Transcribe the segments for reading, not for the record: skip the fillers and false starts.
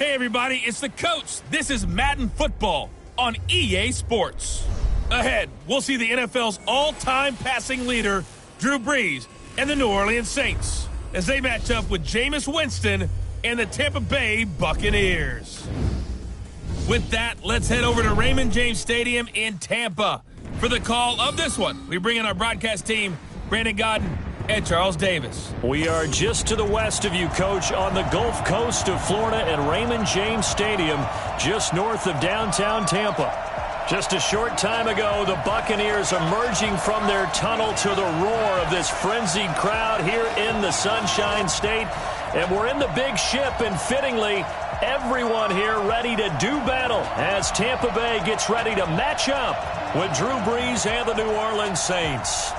Hey everybody, it's the coach. This is Madden Football on EA Sports. Ahead, we'll see the NFL's all-time passing leader, Drew Brees, and the New Orleans Saints as they match up with Jameis Winston and the Tampa Bay Buccaneers. With that, let's head over to Raymond James Stadium in Tampa. For the call of this one, we bring in our broadcast team, Brandon Godden and Charles Davis. We are just to the west of you, Coach, on the Gulf Coast of Florida at Raymond James Stadium, just north of downtown Tampa. Just a short time ago, the Buccaneers emerging from their tunnel to the roar of this frenzied crowd here in the Sunshine State. And we're in the big ship, and fittingly, everyone here ready to do battle as Tampa Bay gets ready to match up with Drew Brees and the New Orleans Saints.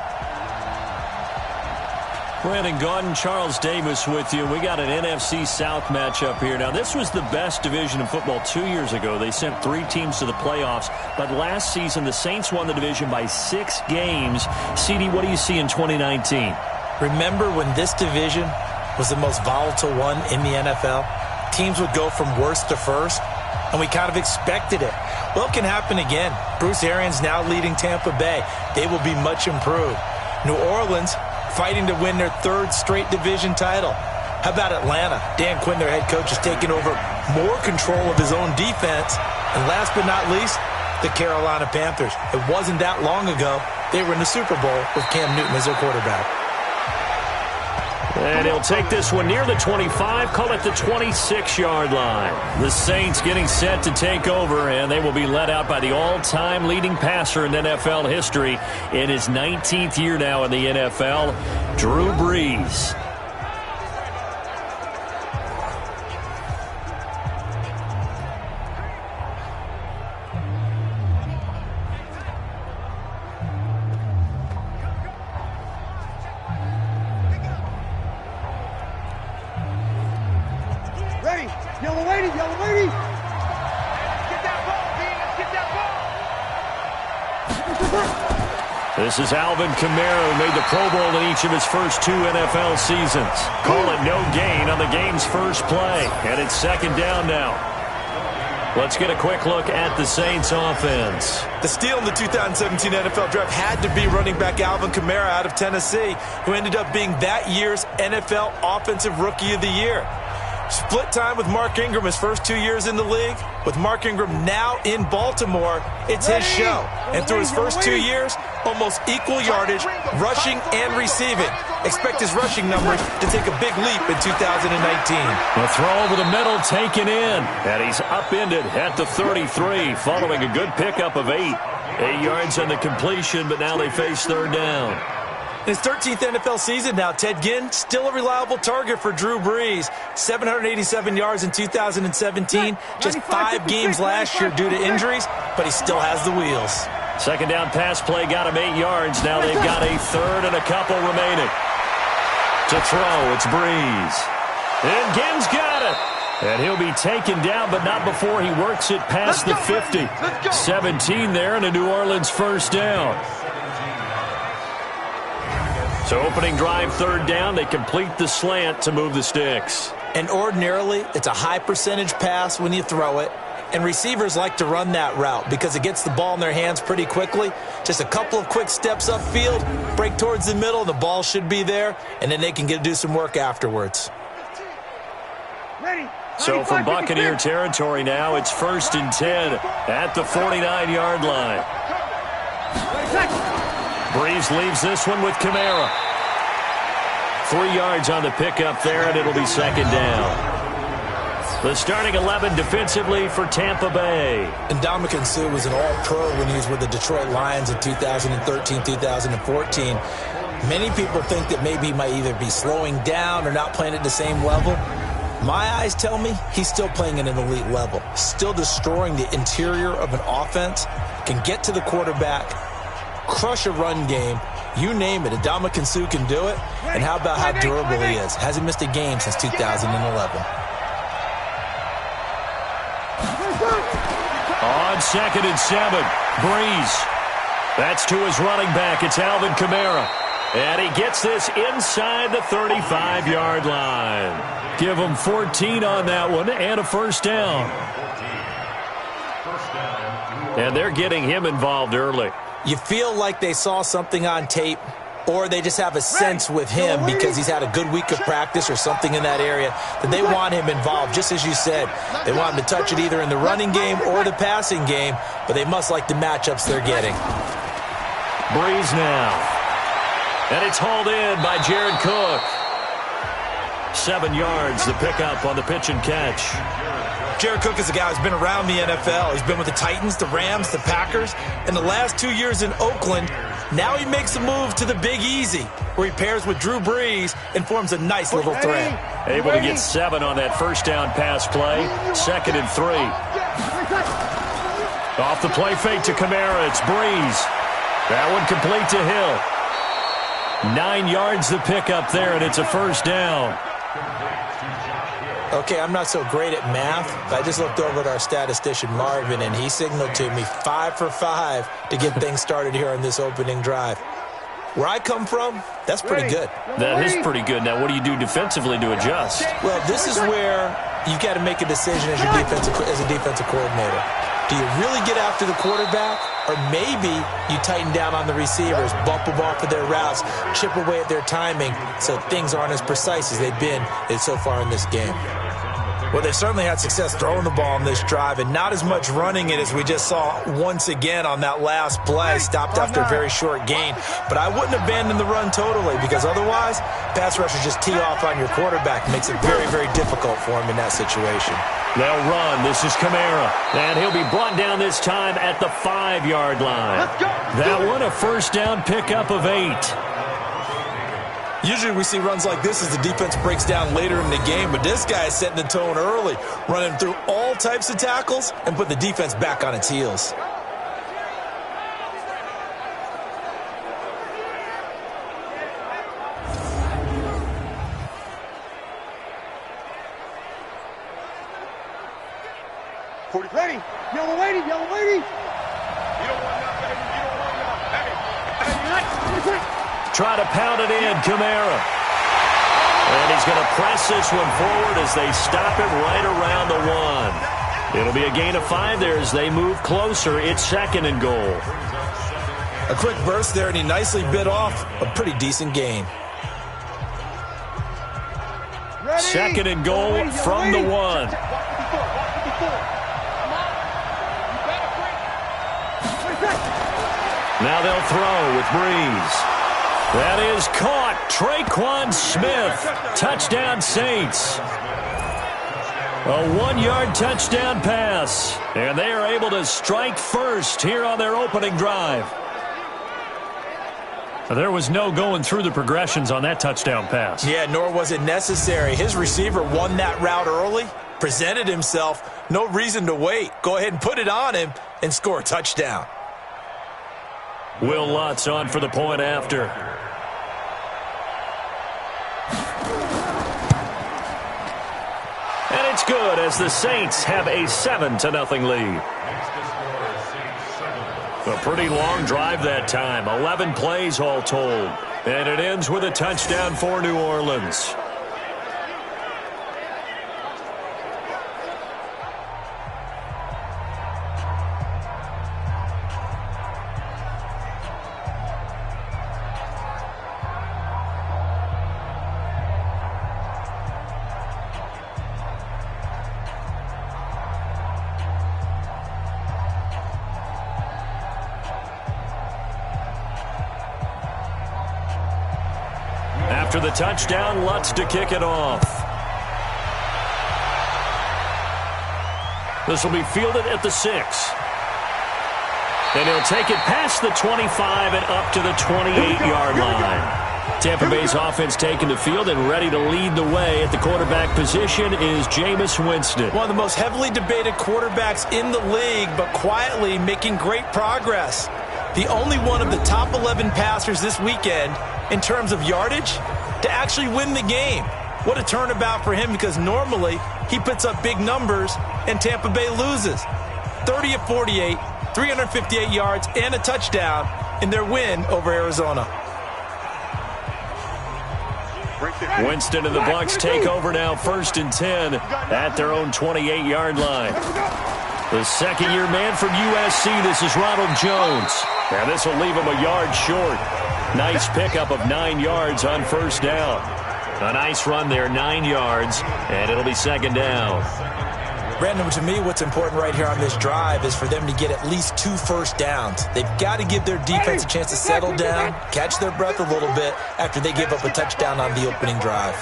Brandon Gaudin, Charles Davis with you. We got an NFC South matchup here. Now, this was the best division in football 2 years ago. They sent 3 teams to the playoffs. But last season, the Saints won the division by 6 games. CD, what do you see in 2019? Remember when this division was the most volatile one in the NFL? Teams would go from worst to first, and we kind of expected it. Well, it can happen again. Bruce Arians now leading Tampa Bay. They will be much improved. New Orleans fighting to win their 3rd straight division title. How about Atlanta? Dan Quinn, their head coach, is taking over more control of his own defense. And last but not least, the Carolina Panthers. It wasn't that long ago they were in the Super Bowl with Cam Newton as their quarterback. And he'll take this one near the 25, call it the 26-yard line. The Saints getting set to take over, and they will be led out by the all-time leading passer in NFL history in his 19th year now in the NFL, Drew Brees. Yellow lady, yellow lady. Get that ball, Venus, get that ball. This is Alvin Kamara, who made the Pro Bowl in each of his first 2 NFL seasons. Call it no gain on the game's first play, and it's 2nd down now. Let's get a quick look at the Saints offense. The steal in the 2017 NFL Draft had to be running back Alvin Kamara out of Tennessee, who ended up being that year's NFL Offensive Rookie of the Year. Split time with Mark Ingram his first 2 years in the league. With Mark Ingram now in Baltimore, it's his show. And through his first 2 years, almost equal yardage, rushing and receiving. Expect his rushing numbers to take a big leap in 2019. The throw over the middle taken in. And he's upended at the 33 following a good pickup of 8. 8 yards on the completion, but now they face 3rd down. In his 13th NFL season now, Ted Ginn still a reliable target for Drew Brees. 787 yards in 2017, just 5 games last year due to injuries, but he still has the wheels. 2nd down pass play got him 8 yards. Now they've got a 3rd and a couple remaining. To throw, it's Brees. And Ginn's got it. And he'll be taken down, but not before he works it past the 50. 17 there and a New Orleans 1st down. So opening drive 3rd down, they complete the slant to move the sticks. And ordinarily, it's a high percentage pass when you throw it. And receivers like to run that route because it gets the ball in their hands pretty quickly. Just a couple of quick steps upfield, break towards the middle, the ball should be there, and then they can do some work afterwards. So from Buccaneer territory now, it's 1st and 10 at the 49-yard line. Brees leaves this one with Kamara. 3 yards on the pickup there, and it'll be 2nd down. The starting 11 defensively for Tampa Bay. And Ndamukong Suh was an all-pro when he was with the Detroit Lions in 2013, 2014. Many people think that maybe he might either be slowing down or not playing at the same level. My eyes tell me he's still playing at an elite level, still destroying the interior of an offense, can get to the quarterback, crush a run game, you name it. Ndamukong Suh can do it. And how about how durable he is? Hasn't missed a game since 2011. On 2nd and 7, Brees. That's to his running back. It's Alvin Kamara. And he gets this inside the 35-yard line. Give him 14 on that one and a first down. And they're getting him involved early. You feel like they saw something on tape, or they just have a sense with him because he's had a good week of practice or something in that area that they want him involved. Just as you said, they want him to touch it either in the running game or the passing game, but they must like the matchups they're getting. Breeze now. And it's hauled in by Jared Cook. 7 yards, the pickup on the pitch and catch. Jared Cook is a guy who's been around the NFL. He's been with the Titans, the Rams, the Packers. In the last 2 years in Oakland, now he makes a move to the Big Easy, where he pairs with Drew Brees and forms a nice little threat. Able to get 7 on that first down pass play. 2nd and 3. Off the play fake to Kamara. It's Brees. That one complete to Hill. 9 yards the pickup there, and it's a first down. Okay, I'm not so great at math, but I just looked over at our statistician, Marvin, and he signaled to me 5 for 5 to get things started here on this opening drive. Where I come from, that's pretty good. That is pretty good. Now, what do you do defensively to adjust? Well, this is where you've got to make a decision as a defensive coordinator. Do you really get after the quarterback, or maybe you tighten down on the receivers, bump them off of their routes, chip away at their timing so things aren't as precise as they've been so far in this game? Well, they've certainly had success throwing the ball on this drive and not as much running it as we just saw once again on that last play, stopped after a very short gain. But I wouldn't abandon the run totally because otherwise, pass rushers just tee off on your quarterback. It makes it very, very difficult for him in that situation. They'll run. This is Kamara. And he'll be brought down this time at the 5-yard line. That one, a first down pickup of 8. Usually we see runs like this as the defense breaks down later in the game, but this guy is setting the tone early, running through all types of tackles and put the defense back on its heels. Ready, yellow lady, yellow lady. You don't want nothing, you don't want nothing. Hey, Try to pound it in, Kamara. And he's going to press this one forward as they stop it right around the 1. It'll be a gain of 5 there as they move closer. It's 2nd and goal. A quick burst there, and he nicely bit off a pretty decent gain. ready. 2nd and goal from the 1. Now they'll throw with Brees. That is caught. Traquan Smith. Touchdown Saints. A 1-yard touchdown pass. And they are able to strike first here on their opening drive. There was no going through the progressions on that touchdown pass. Yeah, nor was it necessary. His receiver won that route early, presented himself. No reason to wait. Go ahead and put it on him and score a touchdown. Will Lutz on for the point after. And it's good as the Saints have a 7-0 lead. A pretty long drive that time. 11 plays all told. And it ends with a touchdown for New Orleans. After the touchdown, Lutz to kick it off. This will be fielded at the 6. And he'll take it past the 25 and up to the 28-yard line. Tampa Bay's offense taking the field and ready to lead the way at the quarterback position is Jameis Winston. One of the most heavily debated quarterbacks in the league, but quietly making great progress. The only one of the top 11 passers this weekend in terms of yardage to actually win the game. What a turnabout for him, because normally he puts up big numbers and Tampa Bay loses. 30 of 48, 358 yards and a touchdown in their win over Arizona. Winston and the Bucs take over now, 1st and 10 at their own 28-yard line. The second-year man from USC, this is Ronald Jones. Now this will leave him a yard short. Nice pickup of 9 yards on 1st down. A nice run there, 9 yards, and it'll be 2nd down. Brandon, to me, what's important right here on this drive is for them to get at least 2 first downs. They've got to give their defense a chance to settle down, catch their breath a little bit after they give up a touchdown on the opening drive.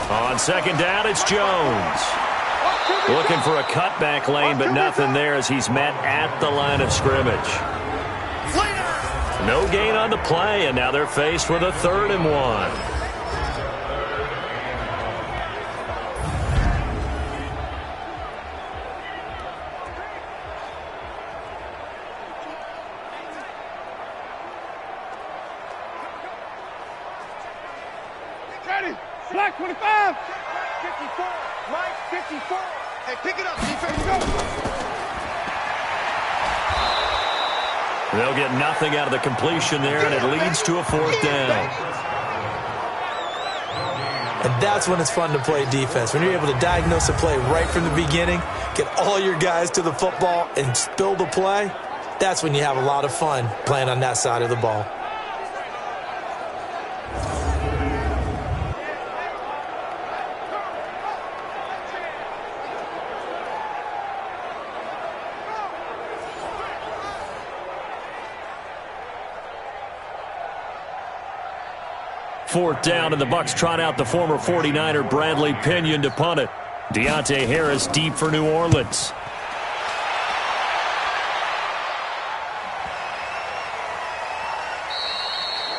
On 2nd down, it's Jones. Looking for a cutback lane, but nothing there as he's met at the line of scrimmage. No gain on the play, and now they're faced with a 3rd and 1. Black 25. 54. Mike 54. Hey, pick it up, defense. Go. They'll get nothing out of the completion there, and it leads to a 4th down. And that's when it's fun to play defense. When you're able to diagnose a play right from the beginning, get all your guys to the football, and spill the play, that's when you have a lot of fun playing on that side of the ball. Fourth down, and the Bucs trot out the former 49er Bradley Pinion to punt it. Deontay Harris deep for New Orleans.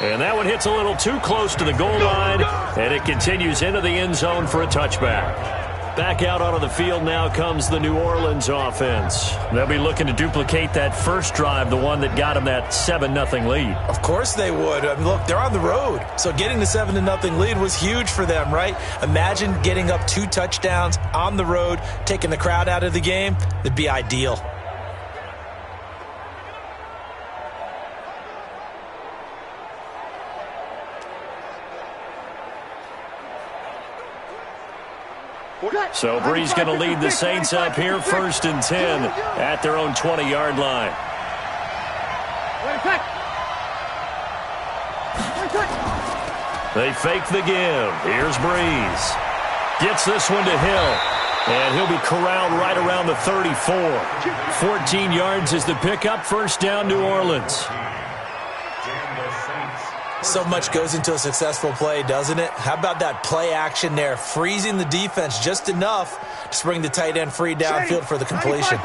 And that one hits a little too close to the goal line, and it continues into the end zone for a touchback. Back out onto the field now comes the New Orleans offense. They'll be looking to duplicate that first drive, the one that got them that 7-0 lead. Of course they would. I mean, look, they're on the road. So getting the 7-0 lead was huge for them, right? Imagine getting up 2 touchdowns on the road, taking the crowd out of the game. It'd be ideal. So Brees going to lead the Saints up here, 1st and 10 at their own 20-yard line. They fake the give. Here's Brees. Gets this one to Hill. And he'll be corralled right around the 34. 14 yards is the pickup. 1st down, New Orleans. So much goes into a successful play, doesn't it? How about that play action there, freezing the defense just enough to bring the tight end free downfield for the completion.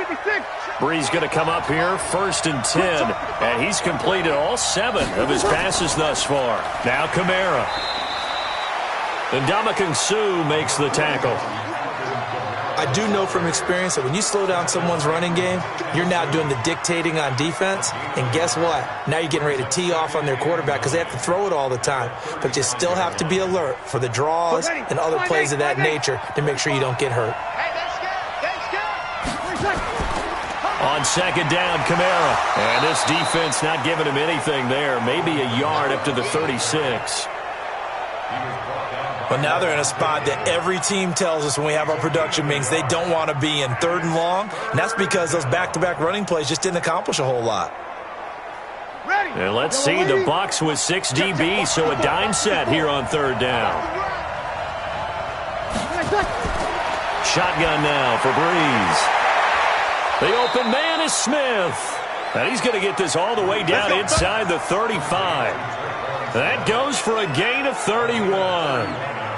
Brees going to come up here, 1st and 10, and he's completed all 7 of his passes thus far. Now Kamara. And Ndamukong Suh makes the tackle. I do know from experience that when you slow down someone's running game, you're now doing the dictating on defense. And guess what? Now you're getting ready to tee off on their quarterback because they have to throw it all the time. But you still have to be alert for the draws and other plays of that nature to make sure you don't get hurt. On 2nd down, Kamara. And this defense not giving him anything there. Maybe a yard up to the 36. But now they're in a spot that every team tells us when we have our production meetings they don't want to be in, 3rd and long. And that's because those back-to-back running plays just didn't accomplish a whole lot. And let's see the Bucs with 6 DBs, so a dime set here on 3rd down. Shotgun now for Brees. The open man is Smith. And he's going to get this all the way down inside the 35. That goes for a gain of 31.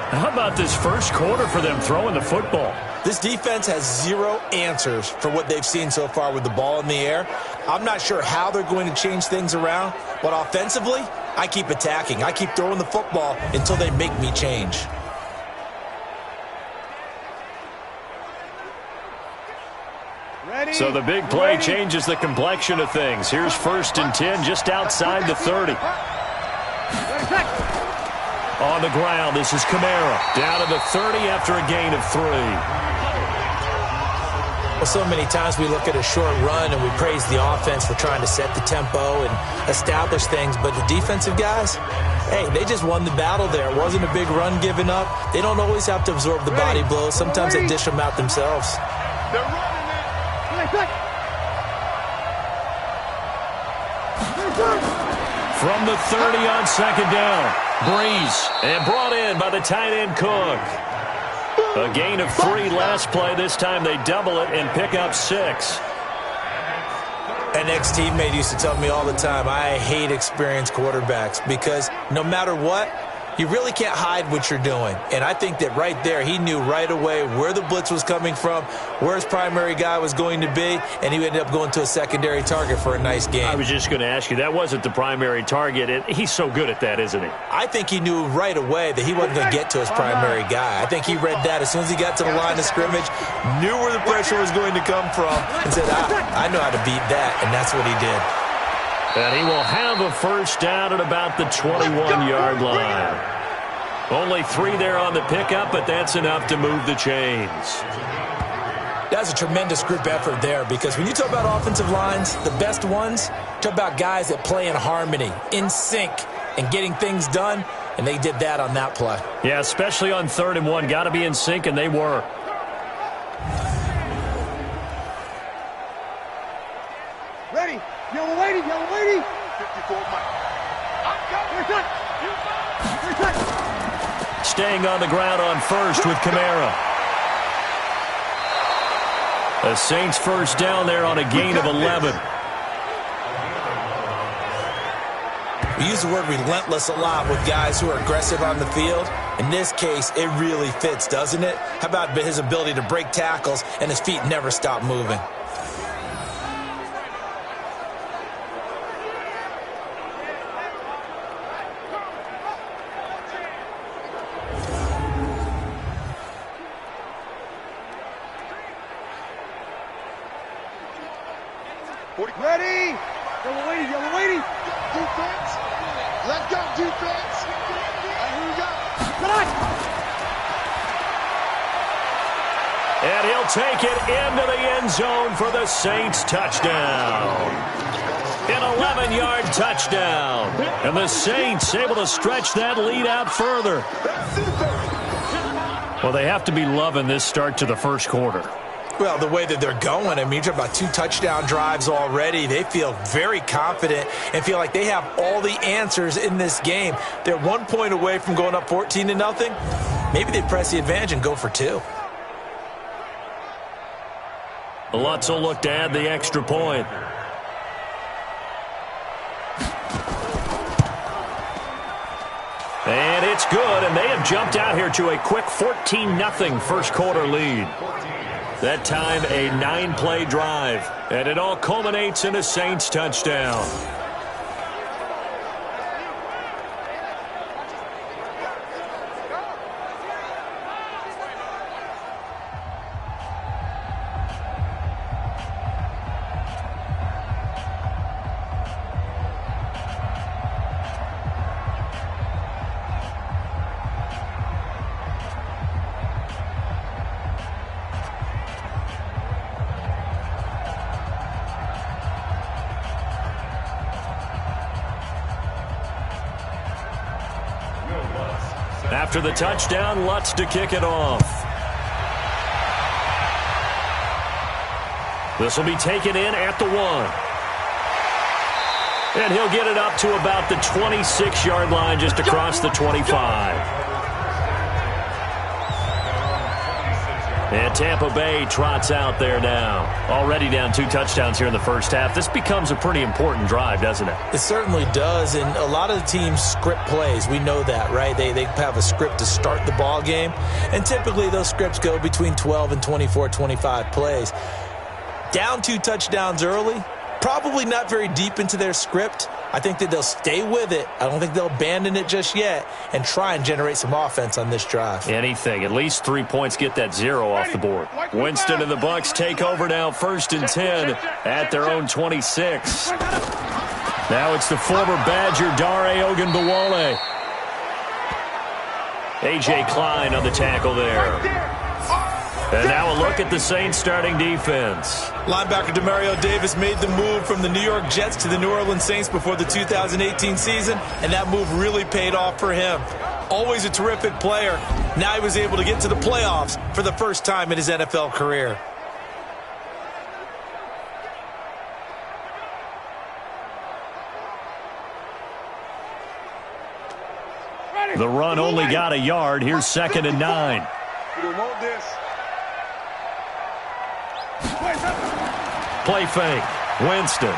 How about this first quarter for them throwing the football? This defense has 0 answers for what they've seen so far with the ball in the air. I'm not sure how they're going to change things around, but offensively, I keep attacking. I keep throwing the football until they make me change. So the big play changes the complexion of things. Here's 1st and 10 just outside the 30. On the ground, this is Kamara. Down to the 30 after a gain of 3. Well, So many times we look at a short run and we praise the offense for trying to set the tempo and establish things, but the defensive guys, hey, they just won the battle there. It wasn't a big run given up. They don't always have to absorb the body blows. Sometimes they dish them out themselves. They're running it. From the 30 on second down, Breeze, and brought in by the tight end Cook. A gain of 3 last play. This time they double it and pick up 6. An ex-teammate used to tell me all the time, I hate experienced quarterbacks because no matter what, you really can't hide what you're doing. And I think that right there, he knew right away where the blitz was coming from, where his primary guy was going to be, and he ended up going to a secondary target for a nice game. I was just going to ask you, that wasn't the primary target. He's so good at that, isn't he? I think he knew right away that he wasn't going to get to his primary guy. I think he read that as soon as he got to the line of scrimmage, knew where the pressure was going to come from, and said, I know how to beat that, and that's what he did. And he will have a first down at about the 21-yard line. Only 3 there on the pickup, but that's enough to move the chains. That's a tremendous group effort there because when you talk about offensive lines, the best ones, talk about guys that play in harmony, in sync, and getting things done, and they did that on that play. Yeah, especially on 3rd and 1. Got to be in sync, and they were. Ready. Yellow lady. 54 Mike. Staying on the ground on first with Kamara. The Saints first down there on a gain of 11. We use the word relentless a lot with guys who are aggressive on the field. In this case, it really fits, doesn't it? How about his ability to break tackles and his feet never stop moving? Ready. Yellow lady. Defense. Let's go, defense. Here we go. And he'll take it into the end zone for the Saints touchdown. An 11-yard touchdown. And the Saints able to stretch that lead out further. Well, they have to be loving this start to the first quarter. Well, the way that they're going, I mean, you're talking about 2 touchdown drives already. They feel very confident and feel like they have all the answers in this game. They're 1 point away from going up 14-0. Maybe they press the advantage and go for 2. Lutz will look to add the extra point. And it's good, and they have jumped out here to a quick 14-0 first quarter lead. That time, a 9-play drive, and it all culminates in a Saints touchdown. After the touchdown, Lutz to kick it off. This will be taken in at the 1. And he'll get it up to about the 26-yard line just across the 25. And Tampa Bay trots out there now. Already down 2 touchdowns here in the first half. This becomes a pretty important drive, doesn't it? It certainly does, and a lot of the teams script plays. We know that, right? They have a script to start the ball game, and typically those scripts go between 12 and 24, 25 plays. Down 2 touchdowns early, probably not very deep into their script. I think that they'll stay with it. I don't think they'll abandon it just yet and try and generate some offense on this drive. Anything. At least 3 points, get that 0 off the board. Winston and the Bucs take over now, 1st and 10 at their own 26. Now it's the former Badger Dare Ogunbowale. A.J. Klein on the tackle there. And now a look at the Saints starting defense. Linebacker Demario Davis made the move from the New York Jets to the New Orleans Saints before the 2018 season, and that move really paid off for him. Always a terrific player. Now he was able to get to the playoffs for the first time in his NFL career. The run only got a yard. Here's 2nd and 9. You don't want this. Play fake. Winston.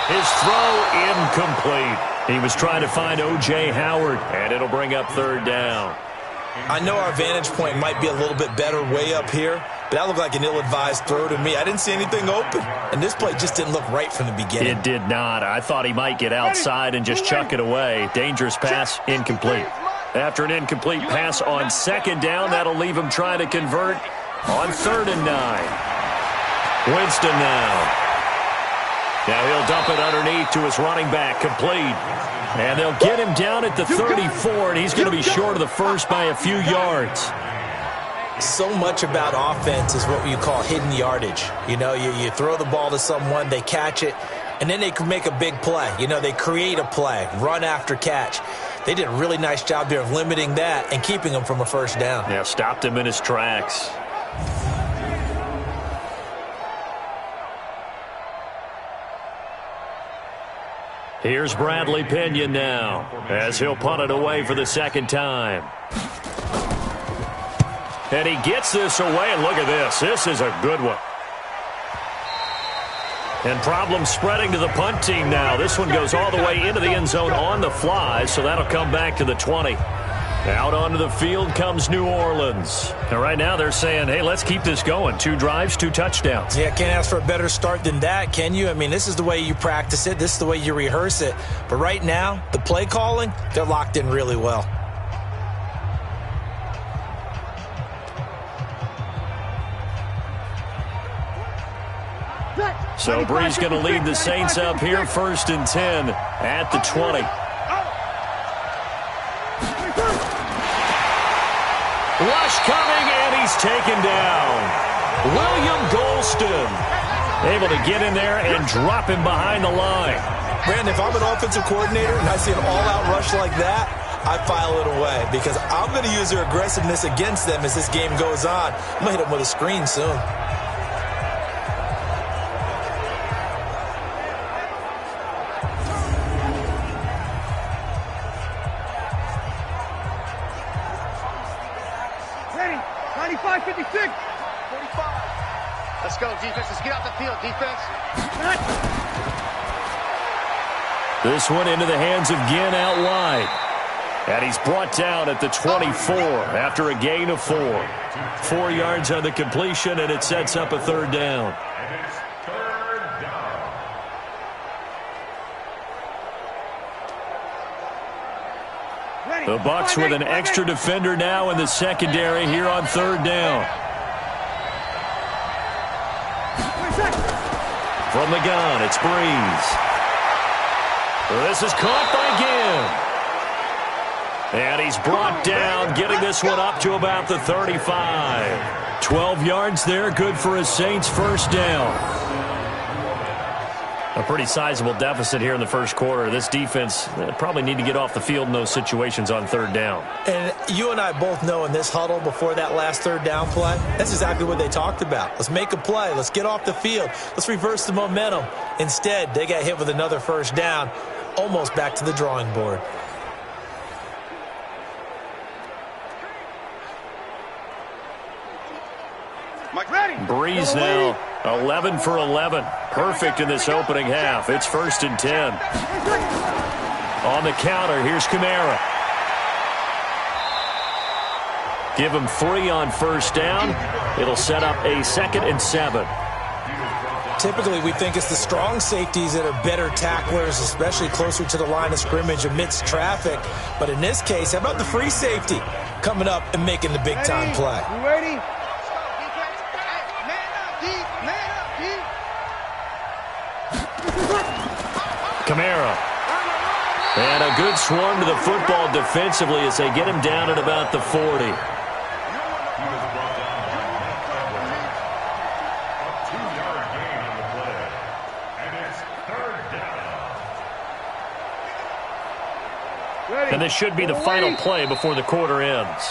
His throw incomplete. He was trying to find O.J. Howard, and it'll bring up 3rd down. I know our vantage point might be a little bit better way up here, but that looked like an ill-advised throw to me. I didn't see anything open, and this play just didn't look right from the beginning. It did not. I thought he might get outside and just chuck it away. Dangerous pass, incomplete. After an incomplete pass on 2nd down, that'll leave him trying to convert on 3rd and 9. Winston now. Now he'll dump it underneath to his running back, complete. And they'll get him down at the 34, and he's going to be short of the first by a few yards. So much about offense is what you call hidden yardage. You know, you throw the ball to someone, they catch it, and then they can make a big play. You know, they create a play, run after catch. They did a really nice job there of limiting that and keeping him from a 1st down. Yeah, stopped him in his tracks. Here's Bradley Pinion now, as he'll punt it away for the 2nd time. And he gets this away, and look at this. This is a good one. And problems spreading to the punt team now. This one goes all the way into the end zone on the fly, so that'll come back to the 20. Out onto the field comes New Orleans. And right now they're saying, hey, let's keep this going. 2 drives, 2 touchdowns. Yeah, can't ask for a better start than that, can you? I mean, this is the way you practice it. This is the way you rehearse it. But right now, the play calling, they're locked in really well. So Brees going to lead the Saints up here, 1st and 10 at the 20. Rush coming, and he's taken down. William Golston able to get in there and drop him behind the line. Brandon, if I'm an offensive coordinator and I see an all-out rush like that, I file it away because I'm going to use their aggressiveness against them as this game goes on. I'm going to hit them with a screen soon. Let's go, defense. Let's get out the field, defense. This one into the hands of Ginn out wide. And he's brought down at the 24 after a gain of 4. 4 yards on the completion, and it sets up a 3rd down. The Bucs with an extra defender now in the secondary here on 3rd down. From the gun, it's Brees. This is caught by Ginn. And he's brought down, getting this one up to about the 35. 12 yards there, good for a Saints 1st down. A pretty sizable deficit here in the 1st quarter. This defense probably need to get off the field in those situations on 3rd down. And you and I both know in this huddle before that last 3rd down play, that's exactly what they talked about. Let's make a play. Let's get off the field. Let's reverse the momentum. Instead, they got hit with another 1st down, almost back to the drawing board. Brees now 11 for 11. Perfect in this opening half. It's 1st and 10. On the counter, here's Kamara. Give him 3 on 1st down. It'll set up a 2nd and 7. Typically, we think it's the strong safeties that are better tacklers, especially closer to the line of scrimmage amidst traffic. But in this case, how about the free safety coming up and making the big-time play? You ready? Kamara. And a good swarm to the football defensively as they get him down at about the 40. And this should be the final play before the quarter ends.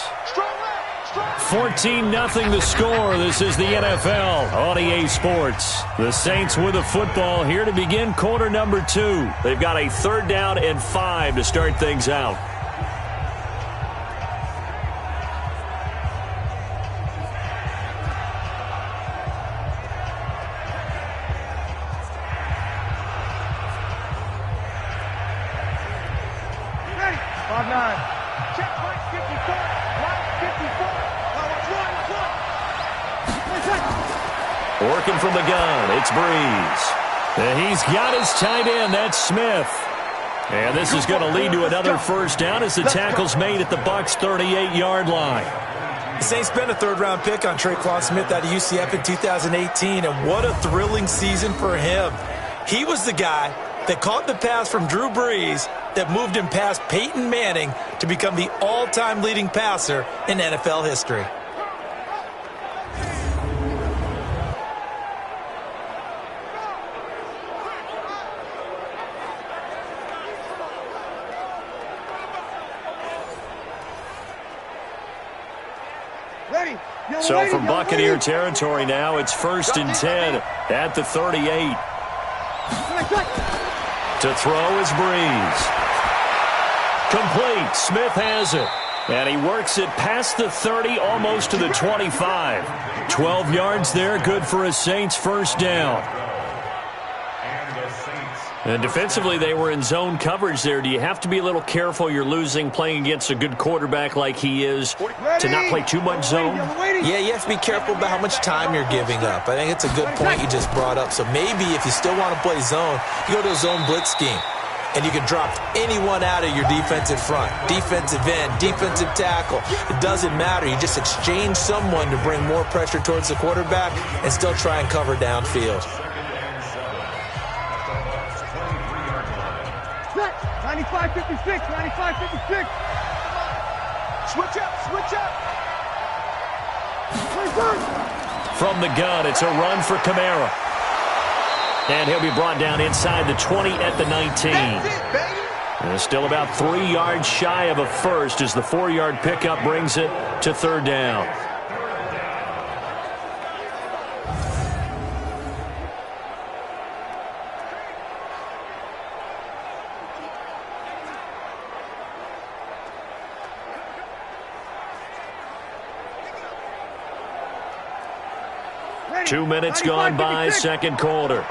14-0 the score. This is the NFL on EA Sports. The Saints with the football here to begin quarter number 2. They've got a 3rd down and 5 to start things out. Ready? 5-9. Check point 54. Line 54. Working from the gun, it's Breeze. And he's got his tight end, that's Smith. And this is going to lead to another 1st down as the tackle's made at the Bucs' 38-yard line. The Saints spent a 3rd-round pick on Traquan Smith out of UCF in 2018, and what a thrilling season for him. He was the guy that caught the pass from Drew Brees that moved him past Peyton Manning to become the all-time leading passer in NFL history. So from Buccaneer territory now, it's 1st and 10 at the 38. To throw is Breeze. Complete. Smith has it. And he works it past the 30, almost to the 25. 12 yards there, good for a Saints 1st down. And defensively, they were in zone coverage there. Do you have to be a little careful? You're losing playing against a good quarterback like he is to not play too much zone? Yeah, you have to be careful about how much time you're giving up. I think it's a good point you just brought up. So maybe if you still want to play zone, you go to a zone blitz scheme. And you can drop anyone out of your defensive front. Defensive end, defensive tackle. It doesn't matter. You just exchange someone to bring more pressure towards the quarterback and still try and cover downfield. 95-56, 95-56. Switch up. From the gun, it's a run for Kamara. And he'll be brought down inside the 20 at the 19. That's it, baby. And still about 3 yards shy of a 1st as the 4-yard pickup brings it to 3rd down. Ready? 2 minutes gone by, 2nd quarter.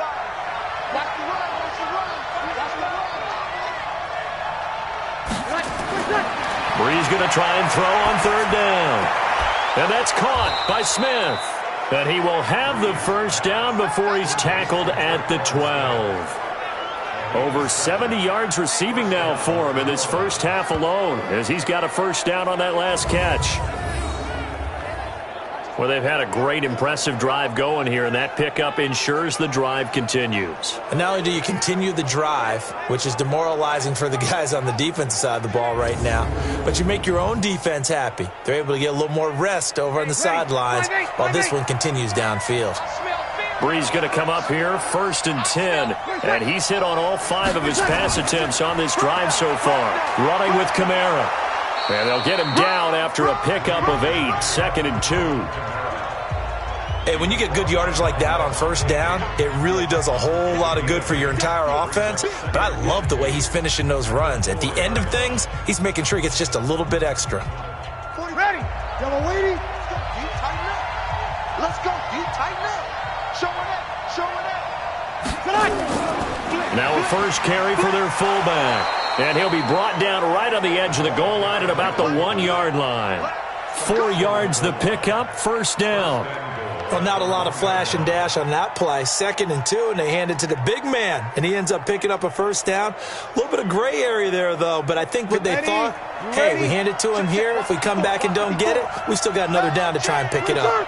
Breeze going to try and throw on 3rd down. And that's caught by Smith. And he will have the 1st down before he's tackled at the 12. Over 70 yards receiving now for him in this 1st half alone, as he's got a 1st down on that last catch. Well, they've had a great, impressive drive going here, and that pickup ensures the drive continues. And not only do you continue the drive, which is demoralizing for the guys on the defensive side of the ball right now, but you make your own defense happy. They're able to get a little more rest over on the sidelines while this one continues downfield. Breeze going to come up here, 1st and 10, and he's hit on all 5 of his pass attempts on this drive so far. Running with Kamara. And they'll get him down after a pickup of 8, 2nd and 2. Hey, when you get good yardage like that on 1st down, it really does a whole lot of good for your entire offense. But I love the way he's finishing those runs. At the end of things, he's making sure he gets just a little bit extra. 40 ready. Yellow lady. Deep, tighten up. Let's go. Deep, tighten up. Show it up. Now a 1st carry for their fullback. And he'll be brought down right on the edge of the goal line at about the 1-yard line. 4 yards the pickup, 1st down. Well, not a lot of flash and dash on that play. 2nd and 2, and they hand it to the big man. And he ends up picking up a 1st down. A little bit of gray area there, though. But I think what they thought, hey, we hand it to him here. If we come back and don't get it, we still got another down to try and pick it up.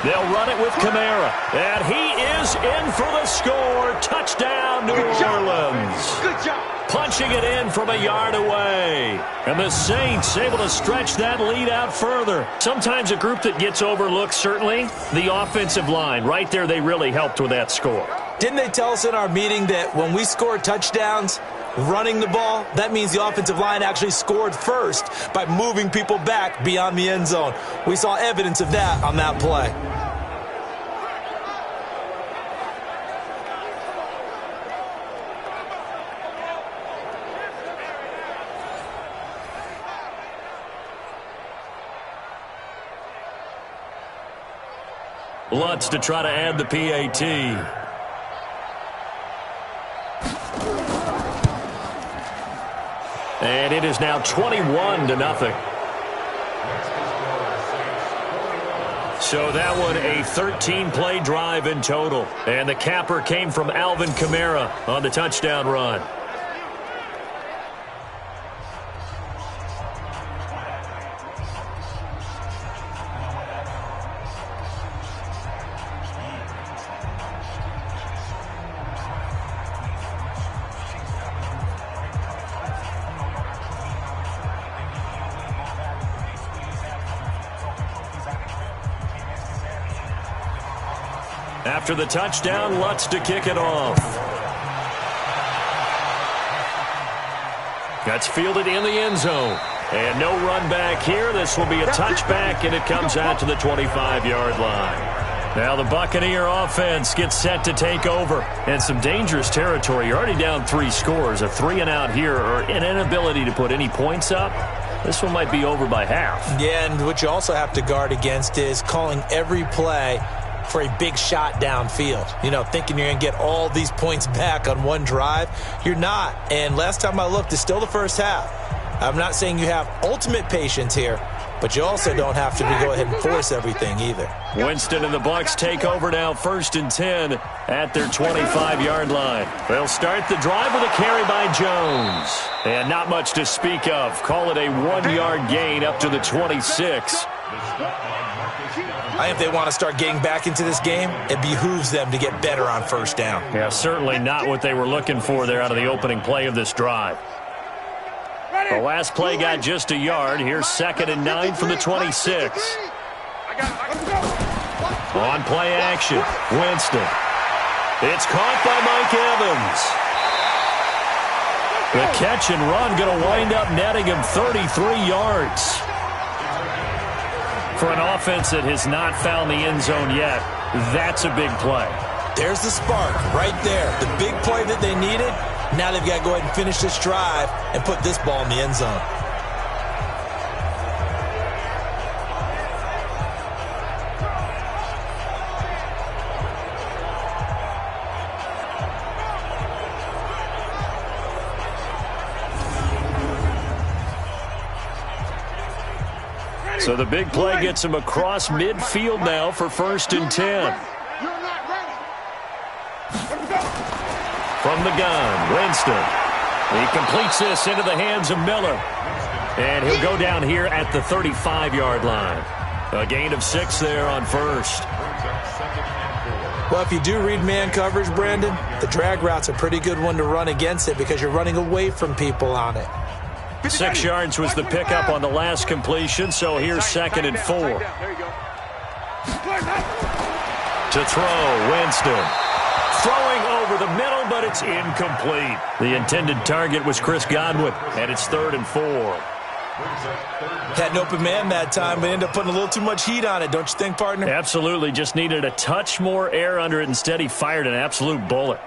They'll run it with Kamara. And he is in for the score. Touchdown, New Orleans. Good job. Punching it in from a yard away. And the Saints able to stretch that lead out further. Sometimes a group that gets overlooked, certainly, the offensive line. Right there, they really helped with that score. Didn't they tell us in our meeting that when we score touchdowns, running the ball, that means the offensive line actually scored first by moving people back beyond the end zone. We saw evidence of that on that play. Lutz to try to add the PAT. And it is now 21-0. So that one a 13-play drive in total. And the capper came from Alvin Kamara on the touchdown run. After the touchdown, Lutz to kick it off. That's fielded in the end zone. And no run back here. This will be a touchback, and it comes out to the 25-yard line. Now the Buccaneer offense gets set to take over. And some dangerous territory. You're already down 3 scores. A 3-and-out here, or an inability to put any points up. This one might be over by half. Yeah, and what you also have to guard against is calling every play for a big shot downfield. You know, thinking you're going to get all these points back on one drive. You're not. And last time I looked, it's still the first half. I'm not saying you have ultimate patience here, but you also don't have to go ahead and force everything either. Winston and the Bucs take over now, 1st and 10 at their 25-yard line. They'll start the drive with a carry by Jones. And not much to speak of. Call it a 1-yard gain up to the 26. If they want to start getting back into this game, it behooves them to get better on 1st down. Yeah, certainly not what they were looking for there out of the opening play of this drive. The last play got just a yard. Here's 2nd and 9 from the 26. On play action, Winston. It's caught by Mike Evans. The catch and run going to wind up netting him 33 yards. For an offense that has not found the end zone yet, that's a big play. There's the spark right there. The big play that they needed. Now they've got to go ahead and finish this drive and put this ball in the end zone. So the big play gets him across midfield now for 1st and 10. From the gun, Winston. He completes this into the hands of Miller. And he'll go down here at the 35-yard line. A gain of 6 there on 1st. Well, if you do read man coverage, Brandon, the drag route's a pretty good one to run against it because you're running away from people on it. 6 yards was the pickup on the last completion, so here's 2nd and 4. To throw, Winston. Throwing over the middle, but it's incomplete. The intended target was Chris Godwin, and it's 3rd and 4. Had an open man that time, but ended up putting a little too much heat on it, don't you think, partner? Absolutely. Just needed a touch more air under it. Instead, he fired an absolute bullet.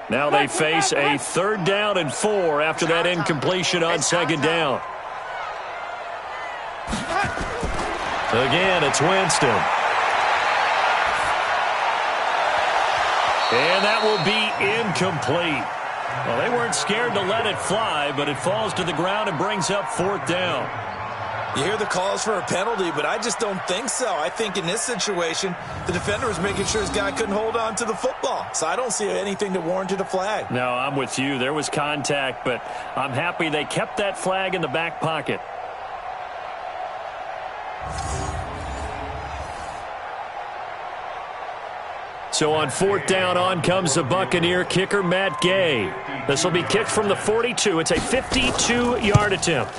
Now they face a 3rd down and 4 after that incompletion on 2nd down. Again, it's Winston. And that will be incomplete. Well, they weren't scared to let it fly, but it falls to the ground and brings up 4th down. You hear the calls for a penalty, but I just don't think so. I think in this situation, the defender was making sure his guy couldn't hold on to the football. So I don't see anything that warranted a flag. No, I'm with you. There was contact, but I'm happy they kept that flag in the back pocket. So on 4th down, on comes the Buccaneer kicker, Matt Gay. This will be kicked from the 42. It's a 52-yard attempt.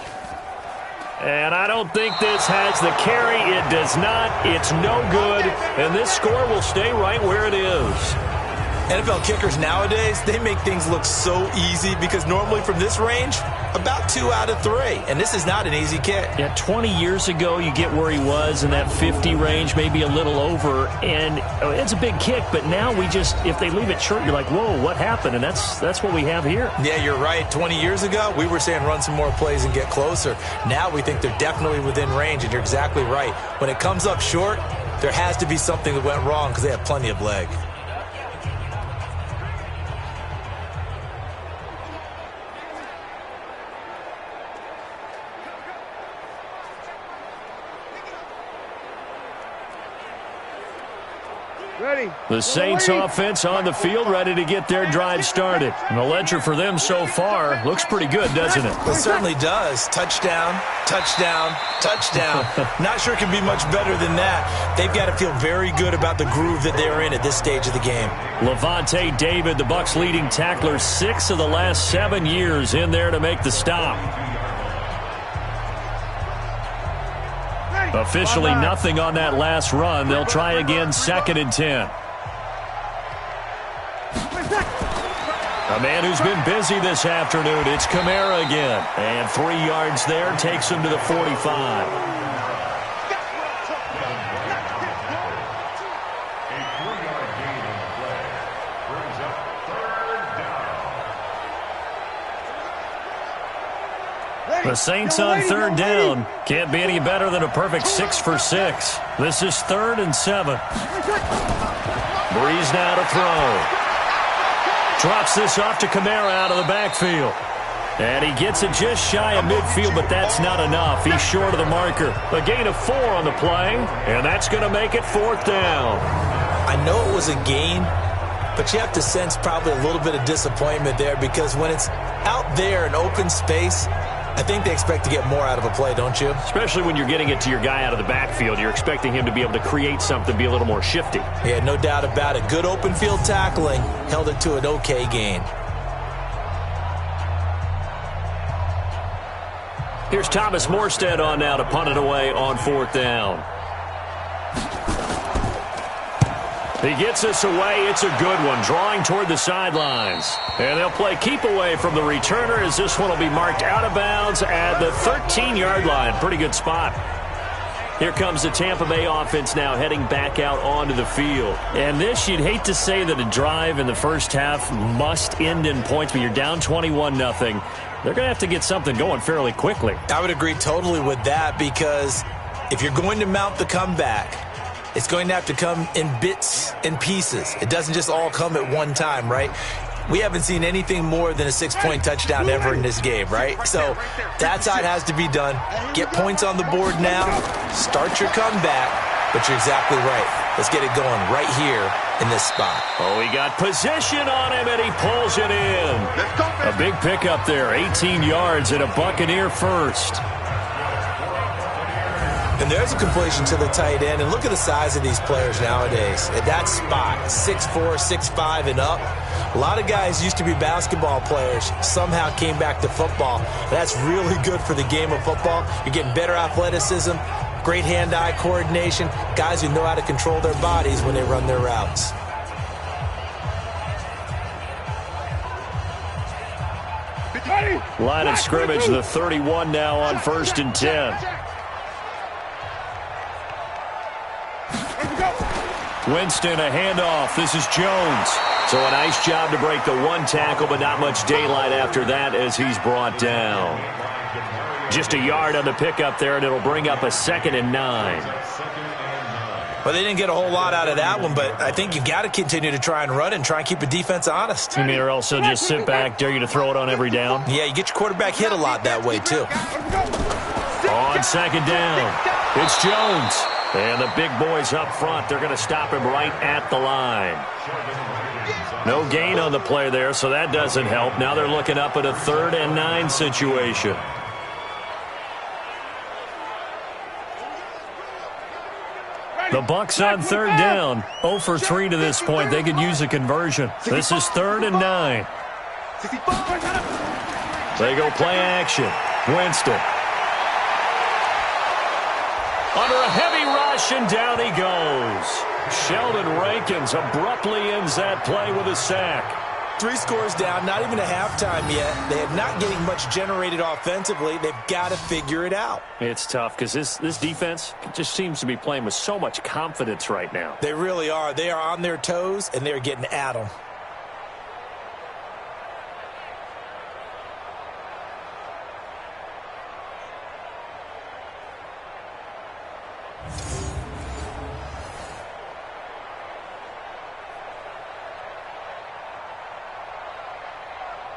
And I don't think this has the carry. It does not. It's no good. And this score will stay right where it is. NFL kickers nowadays, they make things look so easy because normally from this range, about 2 out of 3. And this is not an easy kick. Yeah, 20 years ago, you get where he was in that 50 range, maybe a little over. And it's a big kick, but now if they leave it short, you're like, whoa, what happened? And that's what we have here. Yeah, you're right. 20 years ago, we were saying run some more plays and get closer. Now we think they're definitely within range, and you're exactly right. When it comes up short, there has to be something that went wrong because they have plenty of leg. Ready. The Saints offense on the field, ready to get their drive started. And the ledger for them so far looks pretty good, doesn't it? It certainly does. Touchdown, touchdown, touchdown. Not sure it can be much better than that. They've got to feel very good about the groove that they're in at this stage of the game. Levante David, the Bucs' leading tackler, 6 of the last 7 years in there to make the stop. Officially nothing on that last run. They'll try again, 2nd and 10. A man who's been busy this afternoon. It's Kamara again. And 3 yards there takes him to the 45. The Saints on 3rd down. Can't be any better than a perfect 6 for 6. This is 3rd and 7. Breeze now to throw. Drops this off to Kamara out of the backfield. And he gets it just shy of midfield, but that's not enough. He's short of the marker. A gain of 4 on the play, and that's going to make it 4th down. I know it was a gain, but you have to sense probably a little bit of disappointment there because when it's out there in open space, I think they expect to get more out of a play, don't you? Especially when you're getting it to your guy out of the backfield. You're expecting him to be able to create something, be a little more shifty. Yeah, no doubt about it. Good open field tackling. Held it to an okay gain. Here's Thomas Morstead on now to punt it away on 4th down. He gets this away. It's a good one, drawing toward the sidelines. And they'll play keep away from the returner as this one will be marked out of bounds at the 13-yard line. Pretty good spot. Here comes the Tampa Bay offense now heading back out onto the field. And this, you'd hate to say that a drive in the first half must end in points, but you're down 21-0. They're going to have to get something going fairly quickly. I would agree totally with that because if you're going to mount the comeback, it's going to have to come in bits and pieces. It doesn't just all come at one time, right? We haven't seen anything more than a 6-point touchdown ever in this game, right? So that's how it has to be done. Get points on the board now. Start your comeback. But you're exactly right. Let's get it going right here in this spot. Oh, he got position on him, and he pulls it in. A big pickup there, 18 yards and a Buccaneer first. And there's a completion to the tight end. And look at the size of these players nowadays. At that spot, 6'4", 6'5", and up. A lot of guys used to be basketball players, somehow came back to football. That's really good for the game of football. You're getting better athleticism, great hand-eye coordination, guys who know how to control their bodies when they run their routes. Line of scrimmage, the 31 now on 1st and 10. Winston, a handoff. This is Jones. So a nice job to break the 1 tackle, but not much daylight after that as he's brought down. Just a yard on the pickup there, and it'll bring up a 2nd and 9. Well, they didn't get a whole lot out of that one, but I think you've got to continue to try and run and try and keep the defense honest. You mean, or else they'll just sit back, dare you to throw it on every down? Yeah, you get your quarterback hit a lot that way, too. On 2nd down, it's Jones. And the big boys up front, they're going to stop him right at the line. No gain on the play there, so that doesn't help. Now they're looking up at a 3rd and 9 situation. The Bucs on 3rd down. 0 for 3 to this point. They could use a conversion. This is 3rd and 9. They go play action. Winston. Under a heavy rush, and down he goes. Sheldon Rankins abruptly ends that play with a sack. 3 scores down, not even a halftime yet. They are not getting much generated offensively. They've got to figure it out. It's tough because this defense just seems to be playing with so much confidence right now. They really are. They are on their toes, and they're getting at them.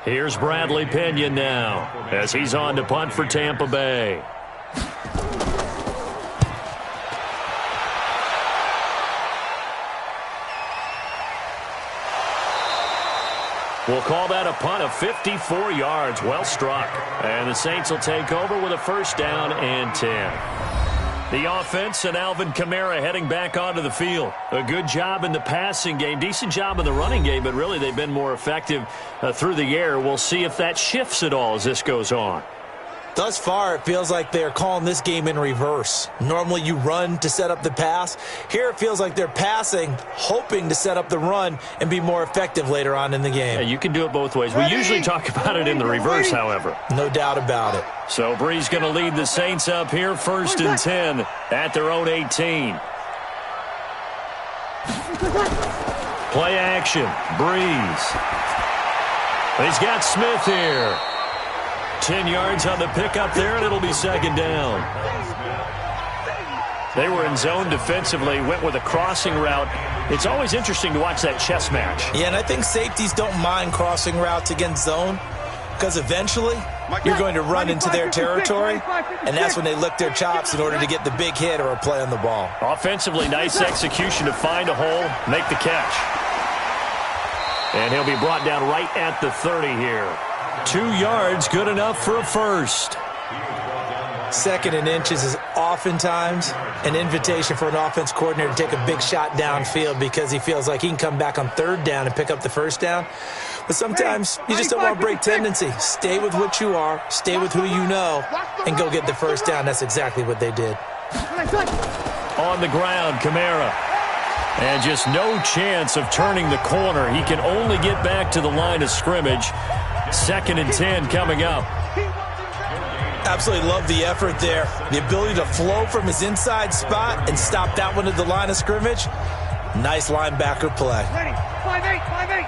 Here's Bradley Pinion now as he's on to punt for Tampa Bay. We'll call that a punt of 54 yards. Well struck. And the Saints will take over with a first down and 10. The offense and Alvin Kamara heading back onto the field. A good job in the passing game, decent job in the running game, but really they've been more effective through the air. We'll see if that shifts at all as this goes on. Thus far, it feels like they're calling this game in reverse. Normally you run to set up the pass. Here it feels like they're passing, hoping to set up the run and be more effective later on in the game. Yeah, you can do it both ways. We usually talk about it in the reverse, however. No doubt about it. So Brees going to lead the Saints up here, 1st and 10 at their own 18. Play action, Brees. He's got Smith here. 10 yards on the pickup there, and it'll be 2nd down. They were in zone defensively, went with a crossing route. It's always interesting to watch that chess match. Yeah, and I think safeties don't mind crossing routes against zone because eventually you're going to run into their territory, and that's when they lick their chops in order to get the big hit or a play on the ball. Offensively, nice execution to find a hole, make the catch. And he'll be brought down right at the 30 here. 2 yards, good enough for a first. 2nd and inches is oftentimes an invitation for an offense coordinator to take a big shot downfield because he feels like he can come back on 3rd down and pick up the first down. But sometimes you just don't want to break tendency. Stay with what you are, stay with who you know, and go get the first down. That's exactly what they did. On the ground, Kamara. And just no chance of turning the corner. He can only get back to the line of scrimmage. 2nd and 10 coming up. Absolutely love the effort there. The ability to flow from his inside spot and stop that one at the line of scrimmage. Nice linebacker play. Ready, 5-8, 5-8.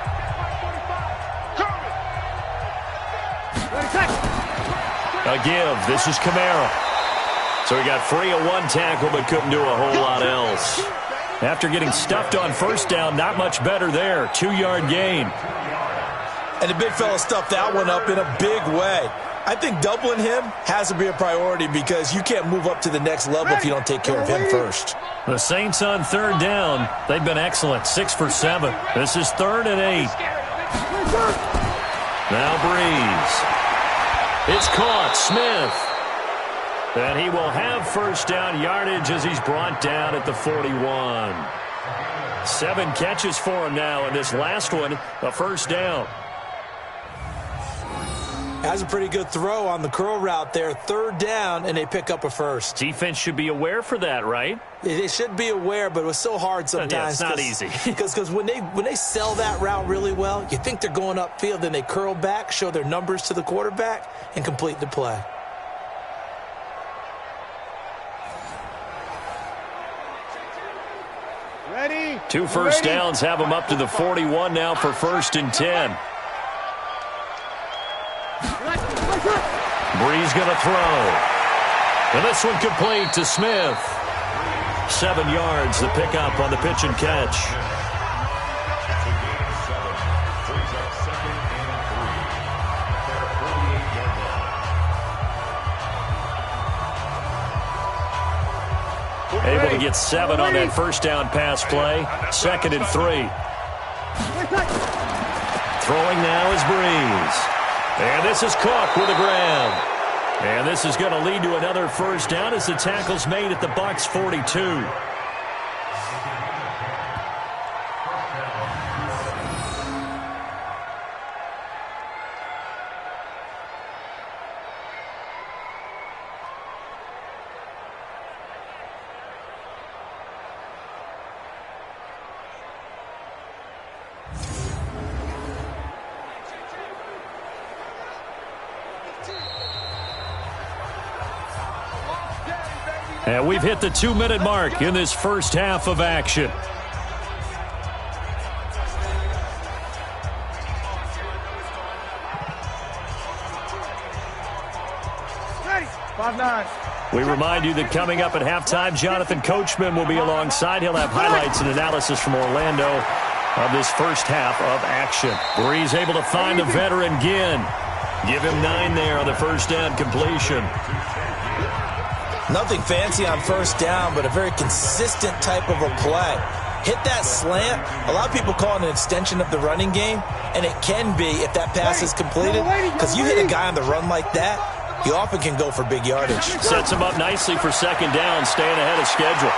A give. This is Kamara. So he got free of 1 tackle but couldn't do a whole lot else. After getting stuffed on 1st down, not much better there. 2-yard gain. And the big fella stuffed that one up in a big way. I think doubling him has to be a priority because you can't move up to the next level if you don't take care of him first. The Saints on 3rd down. They've been excellent. 6 for 7. This is 3rd and 8. Now Brees. It's caught. Smith. And he will have first down yardage as he's brought down at the 41. 7 catches for him now, and this last one, a first down. Has a pretty good throw on the curl route there. 3rd down, and they pick up a first. Defense should be aware for that, right? They should be aware, but it was so hard sometimes. Yeah, it's not easy. Because when they sell that route really well, you think they're going upfield, then they curl back, show their numbers to the quarterback, and complete the play. Ready. 2 first downs have him up to the 41 now for 1st and 10. Brees going to throw. And this one complete to Smith. 7 yards, the pickup on the pitch and catch. Able to get 7 on that first down pass play. 2nd and 3. Throwing now is Brees. And this is Cook with the ground. And this is going to lead to another first down as the tackle's made at the Bucs 42. And we've hit the 2-minute mark in this first half of action. Ready. 5-9. We remind you that coming up at halftime, Jonathan Coachman will be alongside. He'll have highlights and analysis from Orlando of this first half of action. Breeze able to find the veteran Ginn. Give him 9 there on the first down completion. Nothing fancy on first down, but a very consistent type of a play. Hit that slant. A lot of people call it an extension of the running game, and it can be if that pass is completed, because you hit a guy on the run like that, he often can go for big yardage. Sets him up nicely for second down, staying ahead of schedule.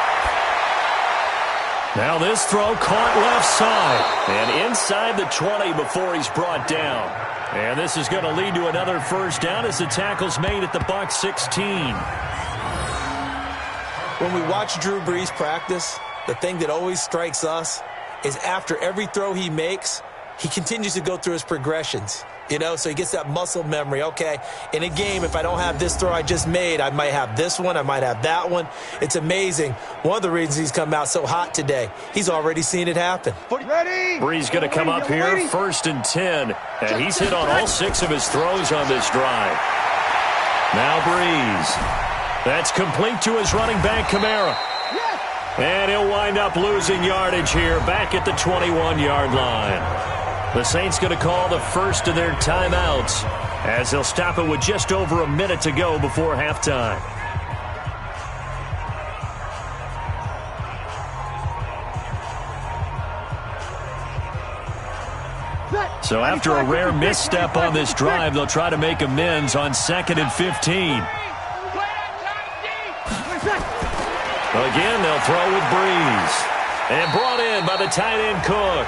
Now this throw caught left side, and inside the 20 before he's brought down. And this is going to lead to another first down as the tackle's made at the Bucs 16. When we watch Drew Brees practice, the thing that always strikes us is after every throw he makes, he continues to go through his progressions. You know, so he gets that muscle memory. Okay, in a game, if I don't have this throw I just made, I might have this one, I might have that one. It's amazing. One of the reasons he's come out so hot today, he's already seen it happen. Ready. Brees going to come up here, 1st and 10. And he's hit on all 6 of his throws on this drive. Now Brees. That's complete to his running back, Kamara. And he'll wind up losing yardage here, back at the 21-yard line. The Saints going to call the first of their timeouts as they'll stop it with just over a minute to go before halftime. So after a rare misstep on this drive, they'll try to make amends on 2nd and 15. Again, they'll throw with Brees. And brought in by the tight end Cook.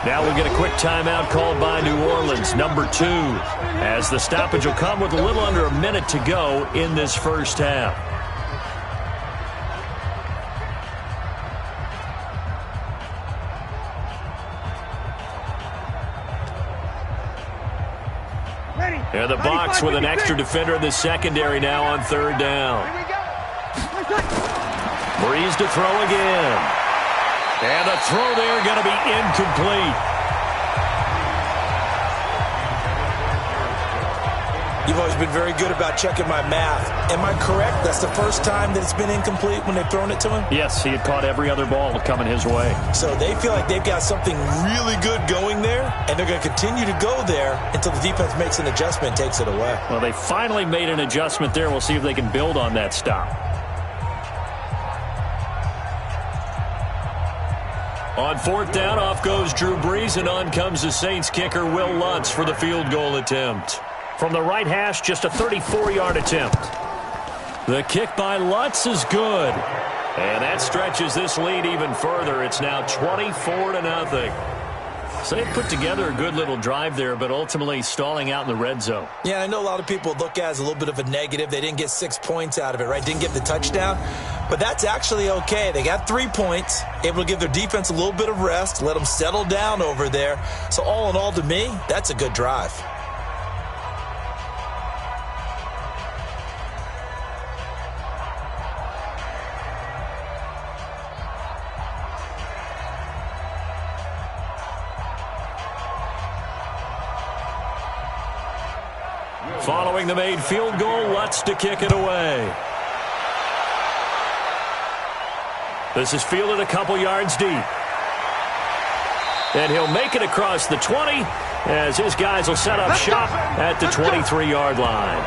Now we'll get a quick timeout called by New Orleans, number 2, as the stoppage will come with a little under a minute to go in this first half. And the Bucs with an extra defender in the secondary now on 3rd down. Brees to throw again. And the throw there going to be incomplete. You've always been very good about checking my math. Am I correct? That's the first time that it's been incomplete when they've thrown it to him? Yes, he had caught every other ball coming his way. So they feel like they've got something really good going there, and they're going to continue to go there until the defense makes an adjustment and takes it away. Well, they finally made an adjustment there. We'll see if they can build on that stop. On 4th down, off goes Drew Brees, and on comes the Saints kicker, Will Lutz, for the field goal attempt. From the right hash, just a 34-yard attempt. The kick by Lutz is good. And that stretches this lead even further. It's now 24-0. So they put together a good little drive there, but ultimately stalling out in the red zone. Yeah, I know a lot of people look at it as a little bit of a negative. They didn't get 6 points out of it, right? Didn't get the touchdown. But that's actually okay. They got 3 points, able to give their defense a little bit of rest, let them settle down over there. So all in all, to me, that's a good drive. Following the made field goal, Lutz to kick it away. This is fielded a couple yards deep. And he'll make it across the 20 as his guys will set up shop at the 23-yard line.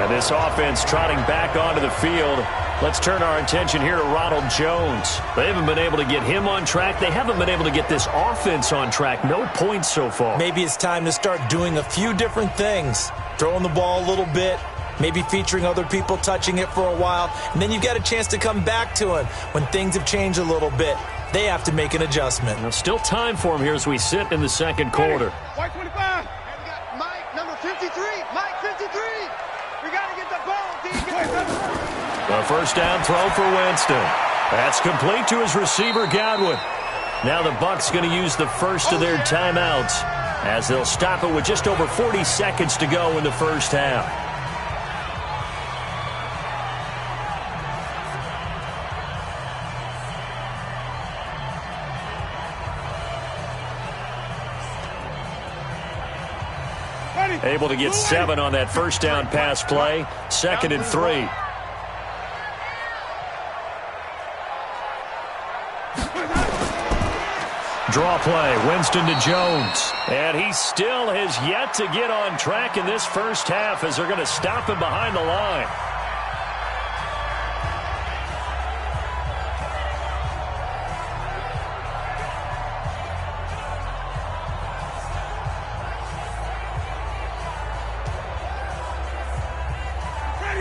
And this offense trotting back onto the field. Let's turn our attention here to Ronald Jones. They haven't been able to get him on track. They haven't been able to get this offense on track. No points so far. Maybe it's time to start doing a few different things. Throwing the ball a little bit, maybe featuring other people touching it for a while, and then you get a chance to come back to him when things have changed a little bit. They have to make an adjustment. Well, still time for him here as we sit in the second quarter. White 25. And we got Mike, number 53. Mike, 53. We got to get the ball. The first down throw for Winston. That's complete to his receiver, Godwin. Now the Bucs going to use the first of their timeouts as they'll stop it with just over 40 seconds to go in the first half. Able to get 7 on that first down pass play. 2nd and 3. Draw play, Winston to Jones. And he still has yet to get on track in this first half as they're going to stop him behind the line.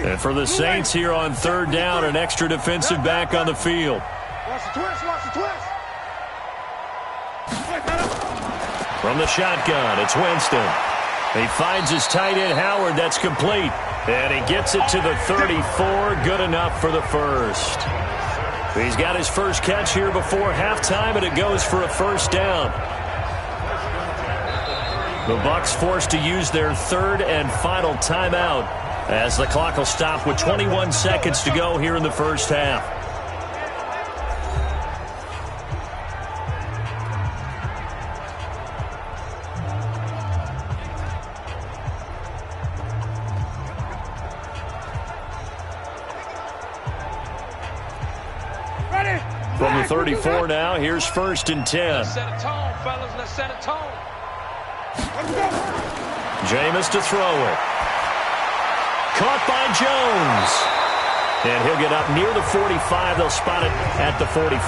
And for the Saints here on 3rd down, an extra defensive back on the field. Watch the twist, watch the twist. From the shotgun, it's Winston. He finds his tight end, Howard. That's complete. And he gets it to the 34. Good enough for the first. He's got his first catch here before halftime, and it goes for a first down. The Bucs forced to use their 3rd and final timeout as the clock will stop with 21 seconds to go here in the first half. From the 34 now, here's 1st and 10. Let's set a tone, fellas. Let's set a tone. Jameis to throw it. Caught by Jones. And he'll get up near the 45. They'll spot it at the 44.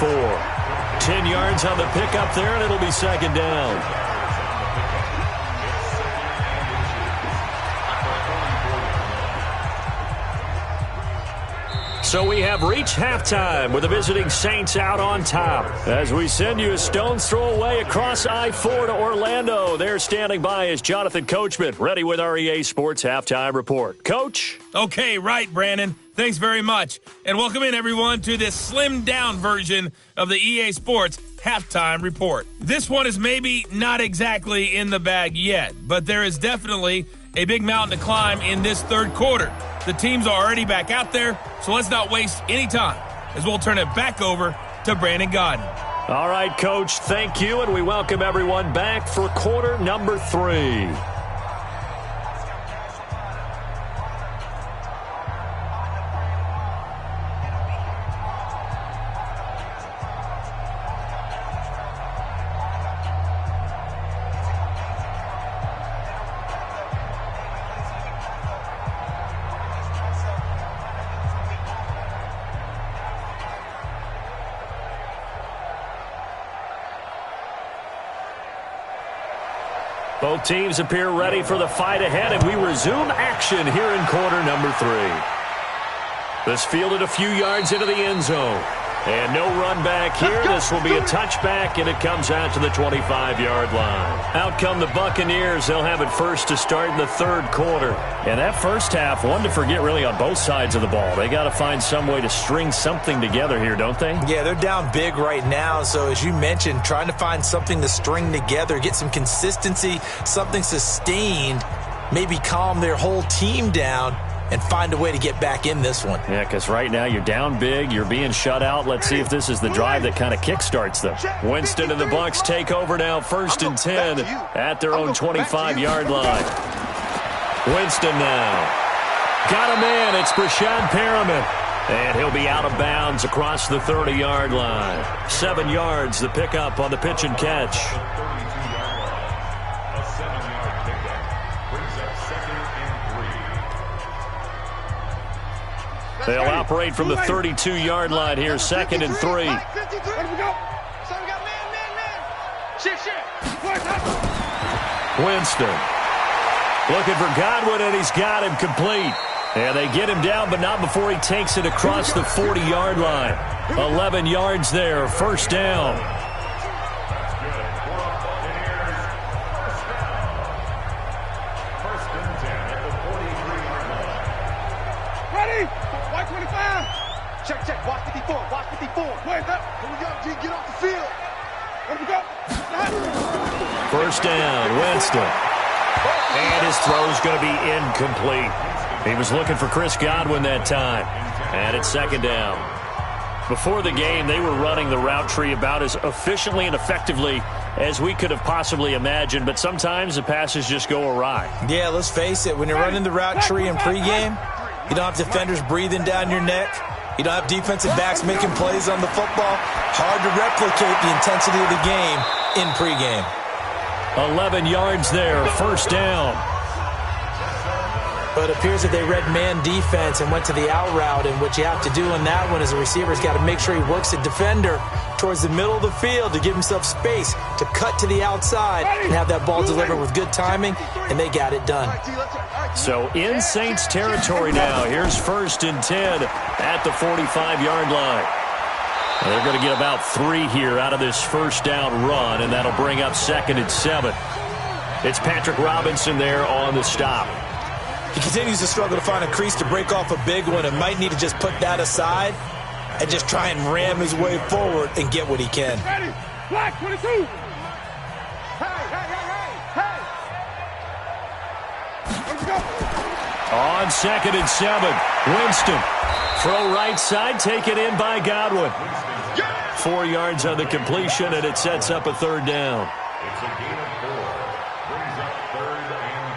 10 yards on the pickup there, and it'll be 2nd down. So we have reached halftime with the visiting Saints out on top. As we send you a stone's throw away across I-4 to Orlando. There standing by is Jonathan Coachman, ready with our EA Sports Halftime Report. Coach? Okay, right, Brandon. Thanks very much. And welcome in, everyone, to this slimmed-down version of the EA Sports Halftime Report. This one is maybe not exactly in the bag yet, but there is definitely a big mountain to climb in this 3rd quarter. The teams are already back out there, so let's not waste any time as we'll turn it back over to Brandon Godden. All right, Coach, thank you, and we welcome everyone back for quarter number 3. Both teams appear ready for the fight ahead, and we resume action here in quarter number 3. This fielded a few yards into the end zone. And no run back here. This will be a touchback, and it comes out to the 25-yard line. Out come the Buccaneers. They'll have it first to start in the 3rd quarter. And that first half, one to forget really on both sides of the ball. They got to find some way to string something together here, don't they? Yeah, they're down big right now. So as you mentioned, trying to find something to string together, get some consistency, something sustained, maybe calm their whole team down and find a way to get back in this one. Yeah, because right now you're down big, you're being shut out. Let's see if this is the drive that kind of kickstarts them. Winston and the Bucs take over now, 1st and 10 at their own 25-yard line. Winston now. Got a man, it's Brashad Perriman. And he'll be out of bounds across the 30-yard line. 7 yards, the pickup on the pitch and catch. They'll operate from the 32-yard line here, 2nd and 3. Winston looking for Godwin, and he's got him complete. And they get him down, but not before he takes it across the 40-yard line. 11 yards there, 1st down. Check. Watch 54. Watch 54. Wait up. Here we go, G. Get off the field. Here we go. 1st down, Winston. And his throw's going to be incomplete. He was looking for Chris Godwin that time. And it's 2nd down. Before the game, they were running the route tree about as efficiently and effectively as we could have possibly imagined, but sometimes the passes just go awry. Yeah, let's face it. When you're running the route tree in pregame, you don't have defenders breathing down your neck. You don't have defensive backs making plays on the football. Hard to replicate the intensity of the game in pregame. 11 yards there, first down. But it appears that they read man defense and went to the out route, and what you have to do in that one is a receiver's got to make sure he works a defender towards the middle of the field to give himself space to cut to the outside and have that ball delivered with good timing, and they got it done. So in Saints territory now. Here's 1st and 10 at the 45-yard line. They're going to get about 3 here out of this first down run, and that'll bring up 2nd and 7. It's Patrick Robinson there on the stop. He continues to struggle to find a crease to break off a big one and might need to just put that aside and just try and ram his way forward and get what he can. Ready? Black 22. Hey. Let's go. On 2nd and 7, Winston. Throw right side, taken in by Godwin. 4 yards on the completion, and it sets up a 3rd down. It's a gain of 4. Brings up 3rd and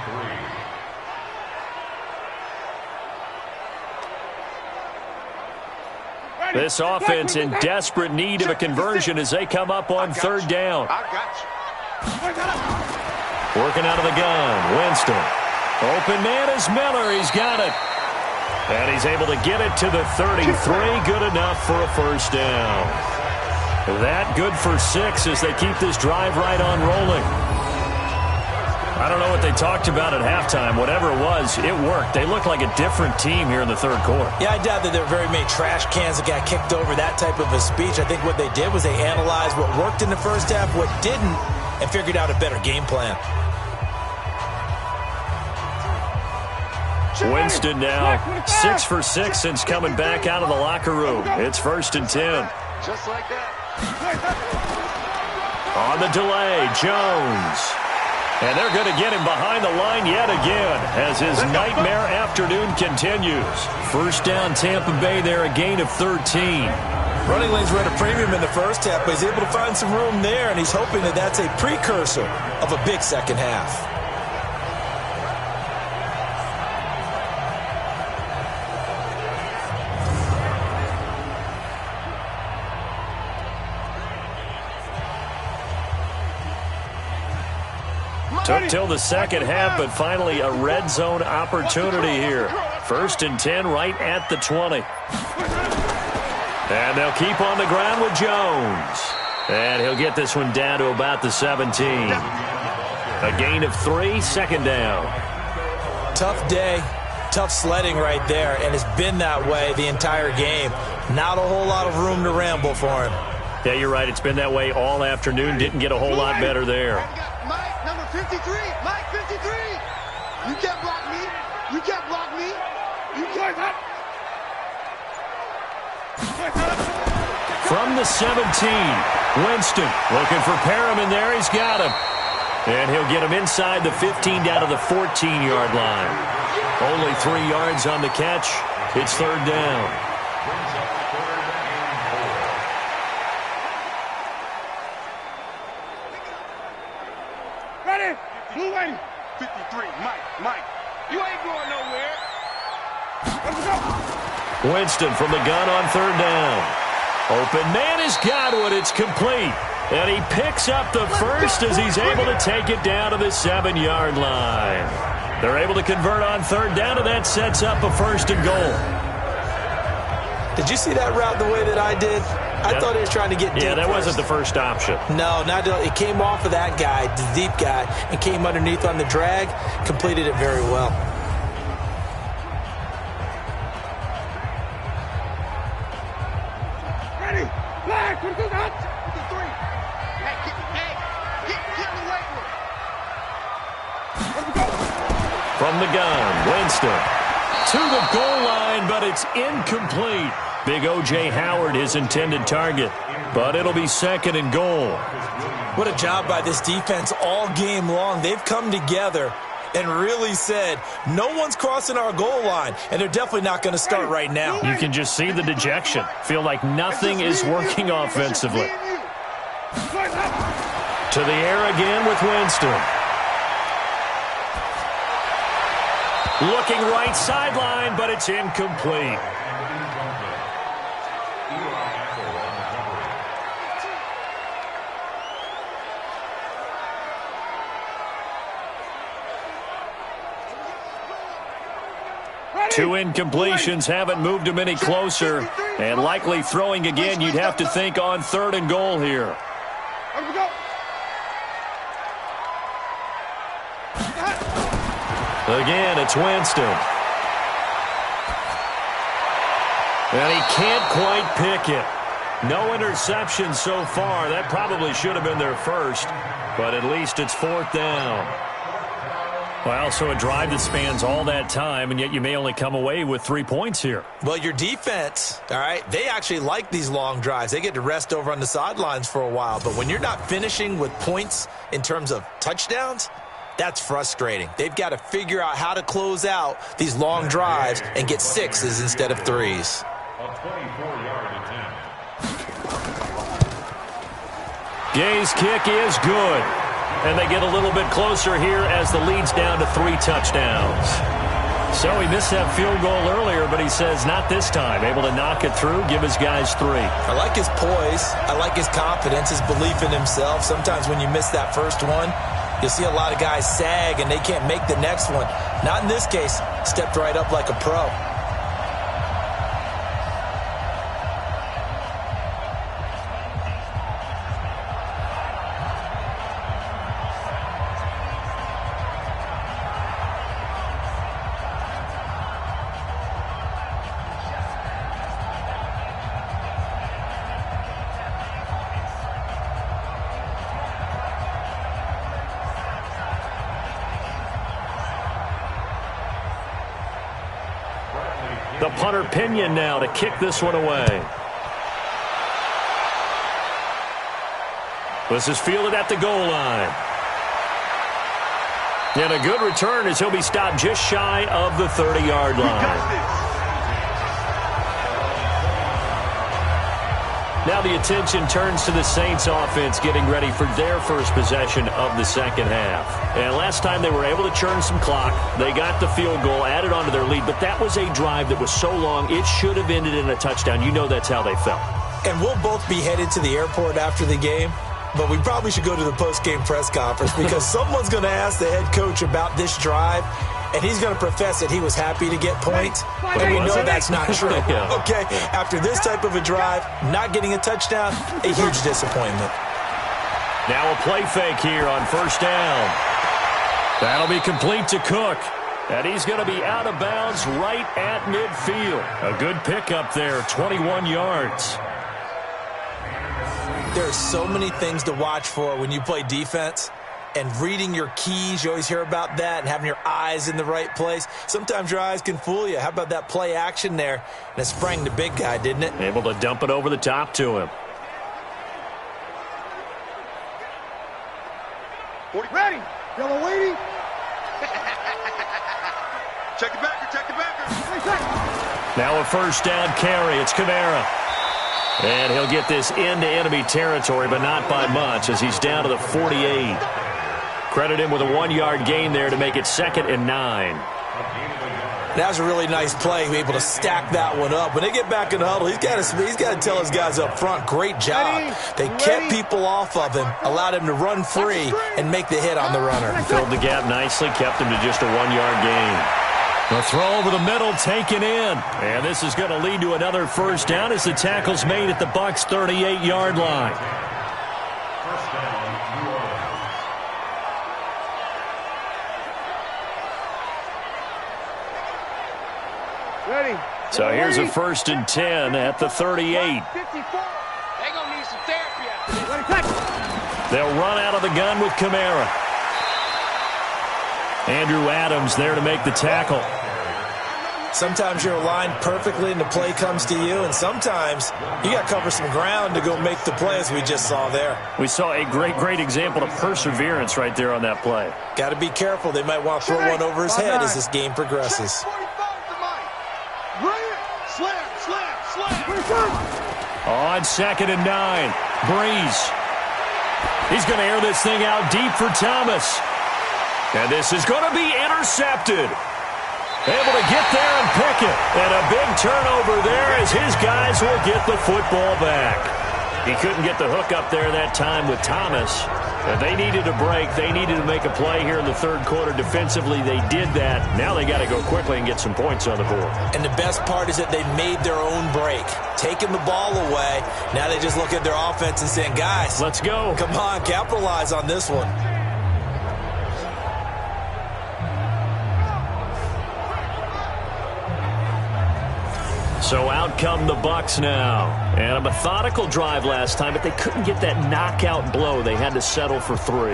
3. This offense in desperate need of a conversion as they come up on 3rd down. I got you. Working out of the gun, Winston. Open man is Miller. He's got it. And he's able to get it to the 33. Good enough for a first down. That good for 6 as they keep this drive right on rolling. I don't know what they talked about at halftime. Whatever it was, it worked. They look like a different team here in the 3rd quarter. Yeah, I doubt that there were very many trash cans that got kicked over, that type of a speech. I think what they did was they analyzed what worked in the first half, what didn't, and figured out a better game plan. Winston now 6 for 6 since coming back out of the locker room. It's 1st and 10. Just like that. On the delay, Jones. And they're going to get him behind the line yet again as his nightmare afternoon continues. First down, Tampa Bay there, a gain of 13. Running lanes were at a premium in the first half, but he's able to find some room there, and he's hoping that that's a precursor of a big second half. Took till the second half, but finally a red zone opportunity here. 1st and 10 right at the 20. And they'll keep on the ground with Jones. And he'll get this one down to about the 17. A gain of 3, 2nd down. Tough day, tough sledding right there, and it's been that way the entire game. Not a whole lot of room to ramble for him. Yeah, you're right. It's been that way all afternoon. Didn't get a whole lot better there. Mike, number 53. Mike, 53. You can't block me. You can't block me. You can't. From the 17, Winston looking for Perriman there. He's got him. And he'll get him inside the 15 down to the 14-yard line. Only 3 yards on the catch. It's 3rd down. Ready? Blue lady. 53. Mike. You ain't going nowhere. Let's go. Winston from the gun on 3rd down. Open man is Godwin. It's complete. And he picks up the first as he's able to take it down to the 7-yard line. They're able to convert on 3rd down, and that sets up a 1st and goal. Did you see that route the way that I did? I thought he was trying to get deep. Yeah, that first. wasn't the first option. No, not it came off of that guy, the deep guy, and came underneath on the drag. Completed it very well. Ready? Black. 53. Hey, get away from him. Let's go. From the gun, Winston to the goal line, but it's incomplete. Big O.J. Howard, his intended target, but it'll be 2nd and goal. What a job by this defense all game long. They've come together and really said, no one's crossing our goal line, and they're definitely not going to start right now. You can just see the dejection. Feel like nothing is working offensively. To the air again with Winston. Looking right sideline, but it's incomplete. Two incompletions haven't moved him any closer. And likely throwing again, you'd have to think on 3rd and goal here. Again, it's Winston. And he can't quite pick it. No interception so far. That probably should have been their first, but at least it's 4th down. Well, so a drive that spans all that time, and yet you may only come away with 3 points here. Well, your defense, all right, they actually like these long drives. They get to rest over on the sidelines for a while. But when you're not finishing with points in terms of touchdowns, that's frustrating. They've got to figure out how to close out these long drives and get 6s instead of 3s. A 24-yard attempt. Gay's kick is good. And they get a little bit closer here as the lead's down to 3 touchdowns. So he missed that field goal earlier, but he says not this time. Able to knock it through, give his guys 3. I like his poise. I like his confidence, his belief in himself. Sometimes when you miss that first one, you'll see a lot of guys sag and they can't make the next one. Not in this case. Stepped right up like a pro. The punter Pinion now to kick this one away. This is fielded at the goal line. And a good return as he'll be stopped just shy of the 30-yard line. Now the attention turns to the Saints offense getting ready for their first possession of the second half. And last time they were able to churn some clock. They got the field goal, added on to their lead, but that was a drive that was so long it should have ended in a touchdown. You know that's how they felt. And we'll both be headed to the airport after the game, but we probably should go to the post-game press conference because someone's going to ask the head coach about this drive, and he's going to profess that he was happy to get points, and we know that's not true. Okay, after this type of a drive, not getting a touchdown, a huge disappointment. Now a play fake here on first down. That'll be complete to Cook, and he's going to be out of bounds right at midfield. A good pickup there, 21 yards. There are so many things to watch for when you play defense. And reading your keys, you always hear about that, and having your eyes in the right place. Sometimes your eyes can fool you. How about that play action there? And it sprang the big guy, didn't it? Able to dump it over the top to him. 40 ready. Yellow waiting. Check the backer, check the backer. Now a first down carry. It's Kamara. And he'll get this into enemy territory, but not by much as he's down to the 48. Credit him with a 1-yard gain there to make it 2nd and 9. That was a really nice play, be able to stack that one up. When they get back in the huddle, he's got to tell his guys up front, great job. They kept people off of him, allowed him to run free and make the hit on the runner. Filled the gap nicely, kept him to just a 1-yard gain. The throw over the middle taken in. And this is going to lead to another first down as the tackle's made at the Bucs' 38-yard line. First down, New Orleans. Ready. So here's a 1st and 10 at the 38. 54. They gonna need some therapy after this. They'll run out of the gun with Kamara. Andrew Adams there to make the tackle. Sometimes you're aligned perfectly and the play comes to you, and sometimes you got to cover some ground to go make the play, as we just saw there. We saw a great example of perseverance right there on that play. Got to be careful. They might want to throw one over his head as this game progresses. On 2nd and 9, Breeze. He's going to air this thing out deep for Thomas. And this is going to be intercepted. Able to get there and pick it. And a big turnover there as his guys will get the football back. He couldn't get the hook up there that time with Thomas. They needed a break. They needed to make a play here in the third quarter. Defensively, they did that. Now they got to go quickly and get some points on the board. And the best part is that they made their own break. Taking the ball away. Now they just look at their offense and saying, guys, let's go. Come on, capitalize on this one. So out come the Bucs now. And a methodical drive last time, but they couldn't get that knockout blow. They had to settle for 3.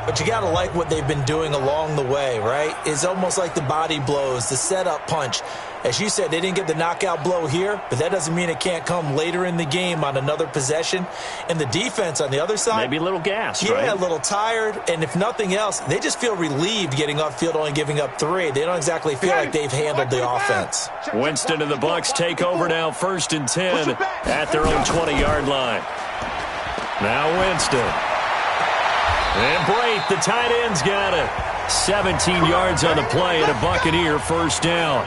But you got to like what they've been doing along the way, right? It's almost like the body blows, the setup punch. As you said, they didn't get the knockout blow here, but that doesn't mean it can't come later in the game on another possession. And the defense on the other side. Maybe a little gassed, yeah, right? A little tired. And if nothing else, they just feel relieved getting upfield, only giving up 3. They don't exactly feel like they've handled the offense. Winston and the Bucs take over now, 1st and 10 at their own 20-yard line. Now Winston. And Brate, the tight end's got it. 17 yards on the play and a Buccaneer first down.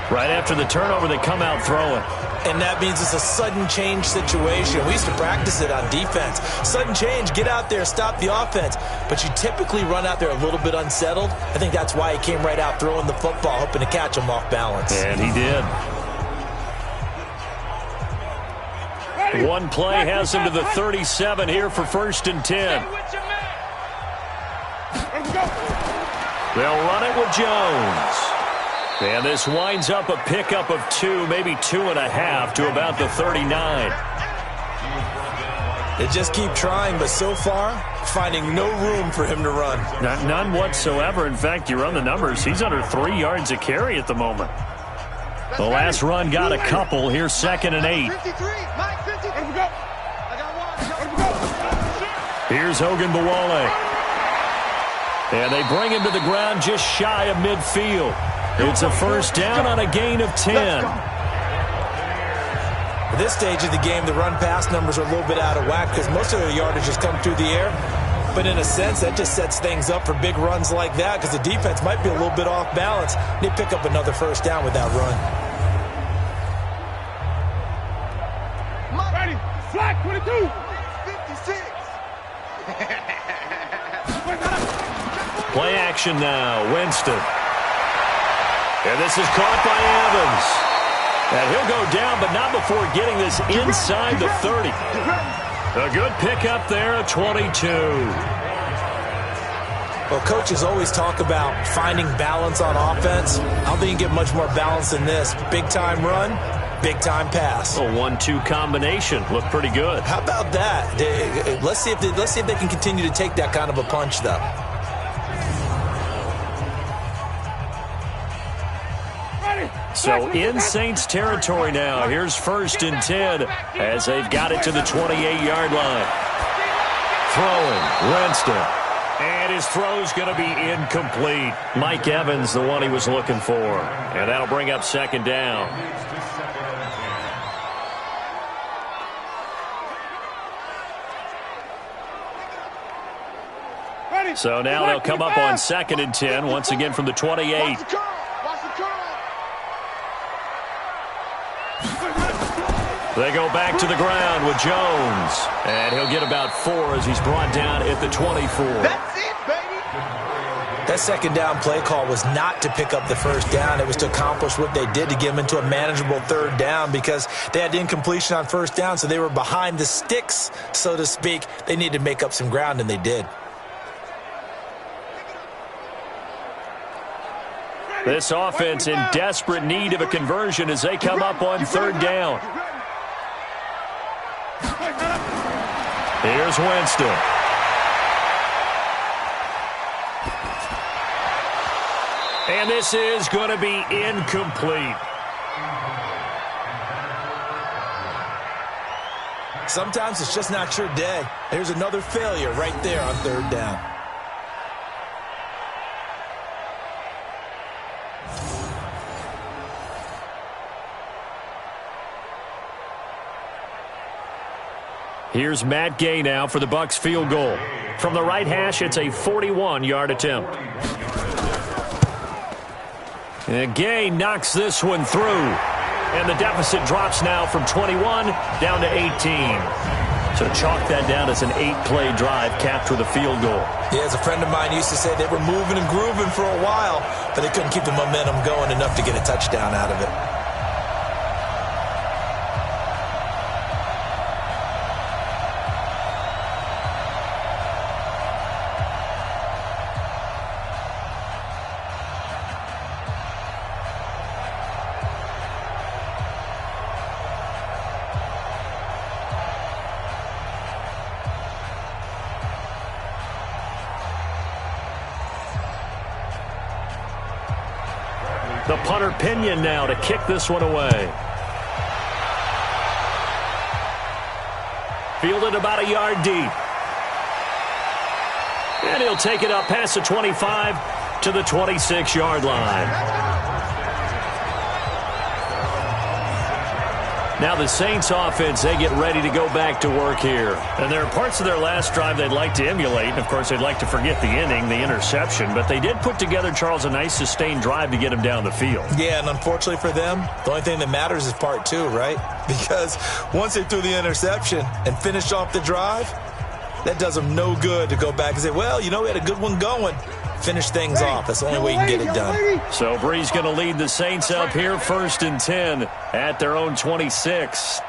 Right after the turnover, they come out throwing. And that means it's a sudden change situation. We used to practice it on defense. Sudden change, get out there, stop the offense. But you typically run out there a little bit unsettled. I think that's why he came right out throwing the football, hoping to catch him off balance. And he did. One play has him to the 37 here for 1st and 10. They'll run it with Jones. And this winds up a pickup of 2, maybe 2.5 to about the 39. They just keep trying, but so far, finding no room for him to run. None whatsoever. In fact, you run the numbers. He's under 3 yards a carry at the moment. The last run got a couple. Here's 2nd and 8. Here's Hogan Bawale. And they bring him to the ground just shy of midfield. It's a first down on a gain of 10. At this stage of the game, the run-pass numbers are a little bit out of whack because most of their yardage has come through the air. But in a sense, that just sets things up for big runs like that because the defense might be a little bit off balance. They pick up another first down with that run. Ready, flag 22, 56. Play action now, Winston. And this is caught by Evans. And he'll go down, but not before getting this inside the 30. A good pickup there at 22. Well, coaches always talk about finding balance on offense. I don't think you get much more balance than this. Big-time run, big-time pass. A 1-2 combination. Looked pretty good. How about that? Let's see if they can continue to take that kind of a punch, though. So in Saints territory now. Here's 1st and 10 as they've got it to the 28-yard line. Throwing, Winston. And his throw's going to be incomplete. Mike Evans, the one he was looking for. And that'll bring up 2nd down. So now they'll come up on 2nd and 10, once again from the 28. They go back to the ground with Jones. And he'll get about 4 as he's brought down at the 24. That's it, baby. That 2nd down play call was not to pick up the first down. It was to accomplish what they did to get them into a manageable 3rd down because they had incompletion on 1st down, so they were behind the sticks, so to speak. They needed to make up some ground, and they did. This offense in desperate need of a conversion as they come up on 3rd down. Here's Winston. And this is going to be incomplete. Sometimes it's just not your day. There's another failure right there on 3rd down. Here's Matt Gay now for the Bucs field goal. From the right hash, it's a 41-yard attempt. And Gay knocks this one through. And the deficit drops now from 21 down to 18. So chalk that down as an 8-play drive capped with a field goal. Yeah, as a friend of mine used to say, they were moving and grooving for a while, but they couldn't keep the momentum going enough to get a touchdown out of it. The punter Pinion now to kick this one away. Fielded about a yard deep. And he'll take it up past the 25 to the 26-yard line. Now the Saints offense, they get ready to go back to work here. And there are parts of their last drive they'd like to emulate. And, of course, they'd like to forget the inning, the interception. But they did put together, Charles, a nice sustained drive to get him down the field. Yeah, and unfortunately for them, the only thing that matters is part two, right? Because once they threw the interception and finished off the drive, that does them no good to go back and say, well, you know, we had a good one going. Finish things off. That's the only way you can get it done. So Brees going to lead the Saints up here 1st and 10 at their own 26.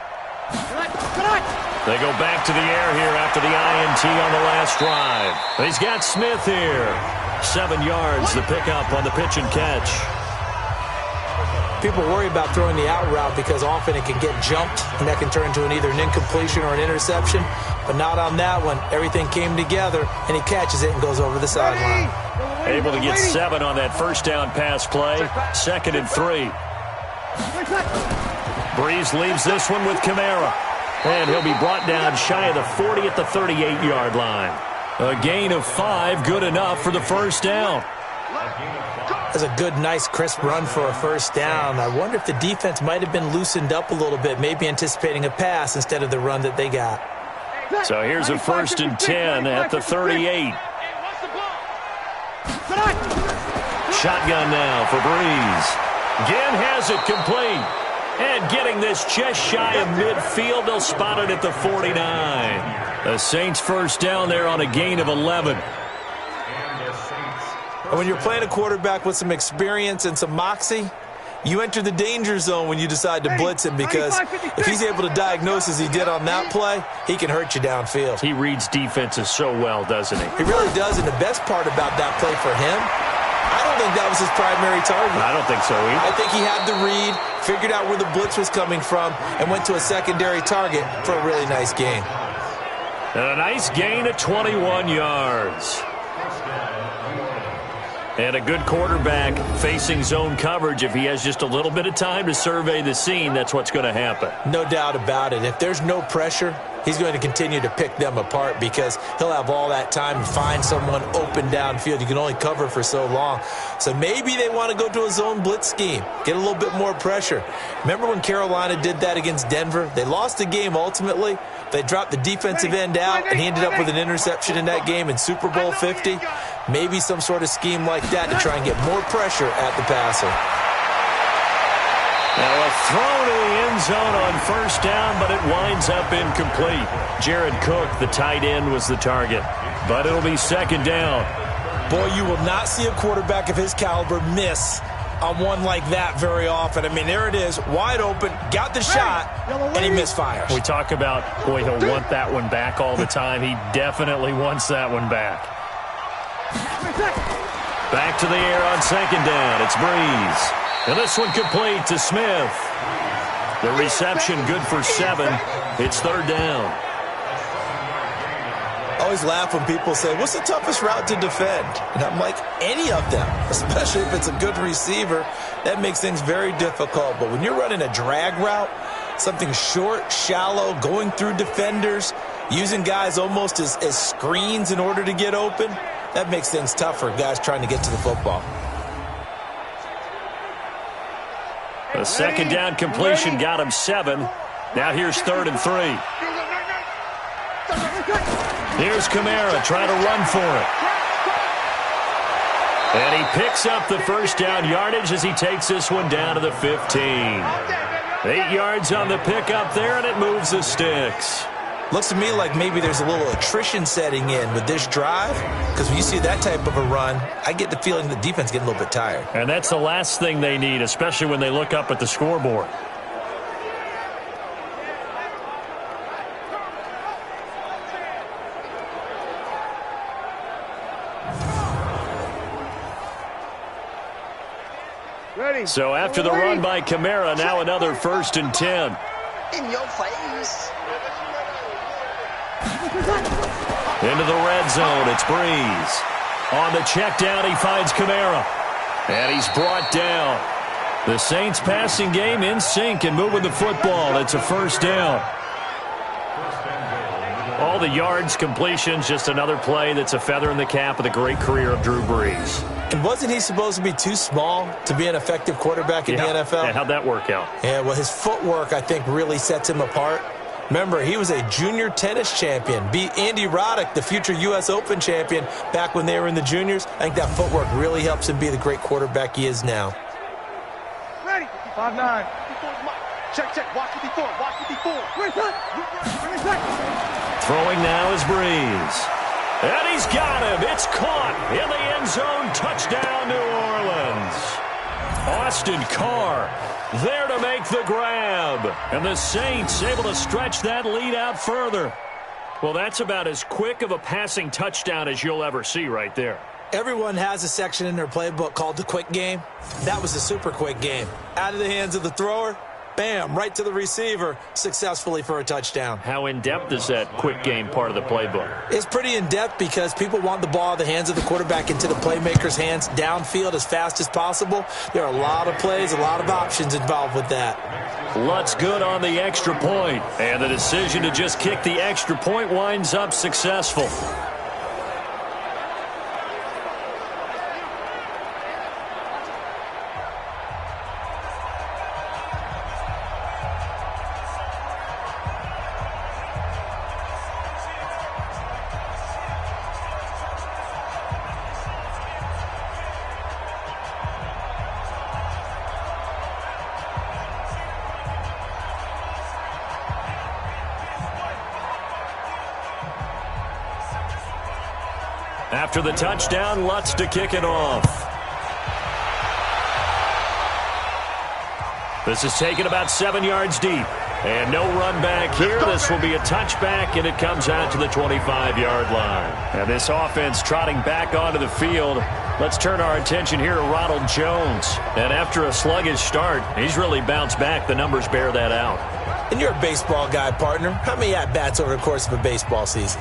They go back to the air here after the INT on the last drive. He's got Smith here. 7 yards, the pickup on the pitch and catch. People worry about throwing the out route because often it can get jumped, and that can turn into either an incompletion or an interception. But not on that one. Everything came together, and he catches it and goes over the sideline. Able to get 7 on that first down pass play. 2nd and 3. Brees leaves this one with Kamara. And he'll be brought down shy of the 40 at the 38-yard line. A gain of 5, good enough for the first down. That's a good, nice, crisp run for a first down. I wonder if the defense might have been loosened up a little bit, maybe anticipating a pass instead of the run that they got. So here's a 1st and 10 at the 38. Shotgun now for Brees. Again has it complete. And getting this just shy of midfield, they'll spot it at the 49. The Saints first down there on a gain of 11. When you're playing a quarterback with some experience and some moxie, you enter the danger zone when you decide to blitz him, because if he's able to diagnose as he did on that play, he can hurt you downfield. He reads defenses so well, doesn't he? He really does, and the best part about that play for him, I don't think that was his primary target. I don't think so either. I think he had the read, figured out where the blitz was coming from, and went to a secondary target for a really nice gain. And a nice gain of 21 yards. And a good quarterback facing zone coverage. If he has just a little bit of time to survey the scene, that's what's going to happen. No doubt about it. If there's no pressure, he's going to continue to pick them apart, because he'll have all that time to find someone open downfield. You can only cover for so long. So maybe they want to go to a zone blitz scheme, get a little bit more pressure. Remember when Carolina did that against Denver? They lost the game ultimately. They dropped the defensive end out, and he ended up with an interception in that game in Super Bowl 50. Maybe some sort of scheme like that to try and get more pressure at the passer. Now a throw to the end zone on first down, but it winds up incomplete. Jared Cook, the tight end, was the target. But it'll be 2nd down. Boy, you will not see a quarterback of his caliber miss on one like that very often. I mean, there it is, wide open, got the shot, and he misfires. We talk about, boy, he'll want that one back all the time. He definitely wants that one back. Back to the air on 2nd down. It's Brees. And this one complete to Smith. The reception good for 7. It's 3rd down. I always laugh when people say, what's the toughest route to defend? And I'm like, any of them, especially if it's a good receiver. That makes things very difficult. But when you're running a drag route, something short, shallow, going through defenders, using guys almost as screens in order to get open, that makes things tough for guys trying to get to the football. The 2nd down completion got him 7. Now here's 3rd and 3. Here's Kamara trying to run for it. And he picks up the first down yardage as he takes this one down to the 15. 8 yards on the pickup there, and it moves the sticks. Looks to me like maybe there's a little attrition setting in with this drive, because when you see that type of a run, I get the feeling the defense getting a little bit tired. And that's the last thing they need, especially when they look up at the scoreboard. Ready. So after the run by Kamara, now another 1st and 10. In your face. Into the red zone, it's Breeze. On the check down, he finds Kamara. And he's brought down. The Saints passing game in sync and moving the football. It's a 1st down. All the yards, completions, just another play that's a feather in the cap of the great career of Drew Brees. And wasn't he supposed to be too small to be an effective quarterback in the NFL? Yeah, how'd that work out? Yeah, well, his footwork, I think, really sets him apart. Remember, he was a junior tennis champion, beat Andy Roddick, the future U.S. Open champion, back when they were in the juniors. I think that footwork really helps him be the great quarterback he is now. Ready. 5-9. Check, check. Watch it before. Watch it before. Throwing now is Breeze. And he's got him. It's caught in the end zone. Touchdown, New Orleans. Austin Carr there to make the grab. And the Saints able to stretch that lead out further. Well, that's about as quick of a passing touchdown as you'll ever see right there. Everyone has a section in their playbook called the quick game. That was a super quick game. Out of the hands of the thrower, bam, right to the receiver, successfully for a touchdown. How in-depth is that quick game part of the playbook? It's pretty in-depth because people want the ball in the hands of the quarterback into the playmaker's hands downfield as fast as possible. There are a lot of plays, a lot of options involved with that. Lutz good on the extra point, and the decision to just kick the extra point winds up successful. After the touchdown, Lutz to kick it off. This is taken about 7 yards deep. And no run back here. This will be a touchback, and it comes out to the 25-yard line. And this offense trotting back onto the field. Let's turn our attention here to Ronald Jones. And after a sluggish start, he's really bounced back. The numbers bear that out. And you're a baseball guy, partner. How many at-bats over the course of a baseball season?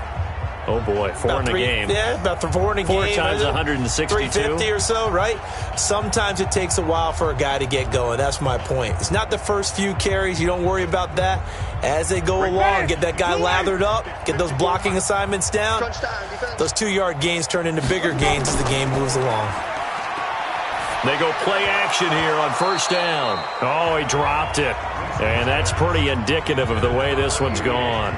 Oh, boy, four in a game. Yeah, about 4 in a game. 4 times 162. 350 or so, right? Sometimes it takes a while for a guy to get going. That's my point. It's not the first few carries. You don't worry about that. As they go along, get that guy lathered up, get those blocking assignments down. Those 2-yard gains turn into bigger gains as the game moves along. They go play action here on 1st down. Oh, he dropped it. And that's pretty indicative of the way this one's gone.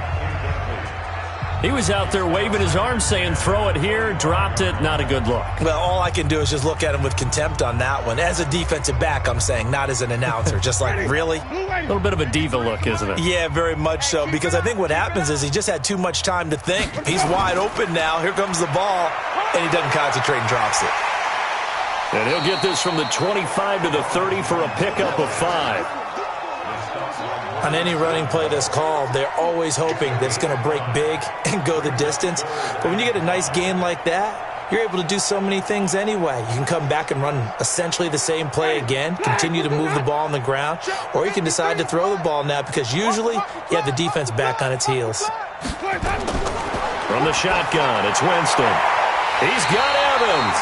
He was out there waving his arms saying, throw it here, dropped it, not a good look. Well, all I can do is just look at him with contempt on that one. As a defensive back, I'm saying, not as an announcer. Just like, really? A little bit of a diva look, isn't it? Yeah, very much so, because I think what happens is he just had too much time to think. He's wide open now. Here comes the ball, and he doesn't concentrate and drops it. And he'll get this from the 25 to the 30 for a pickup of 5. On any running play that's called, they're always hoping that it's going to break big and go the distance. But when you get a nice gain like that, you're able to do so many things anyway. You can come back and run essentially the same play again, continue to move the ball on the ground, or you can decide to throw the ball now because usually you have the defense back on its heels. From the shotgun, it's Winston. He's got Evans.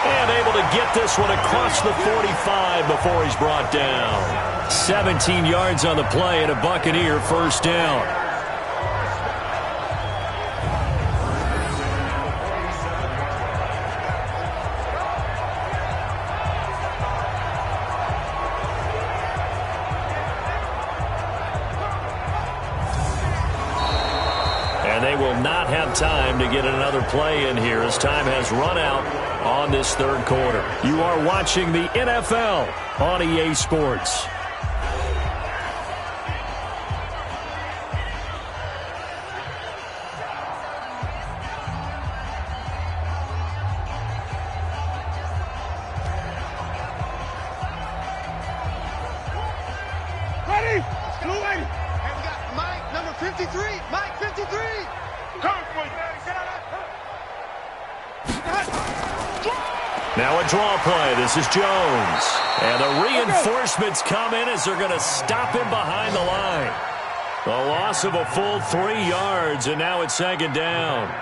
And able to get this one across the 45 before he's brought down. 17 yards on the play and a Buccaneer 1st down. will not have time to get another play in here as time has run out on this third quarter. You are watching the NFL on EA Sports. Ready? Blue lady. And we got Mike, number 53. Mike, 53. Come, boy. Now a draw play. This is Jones. And the reinforcements come in as they're going to stop him behind the line. A loss of a full 3 yards, and now it's second down.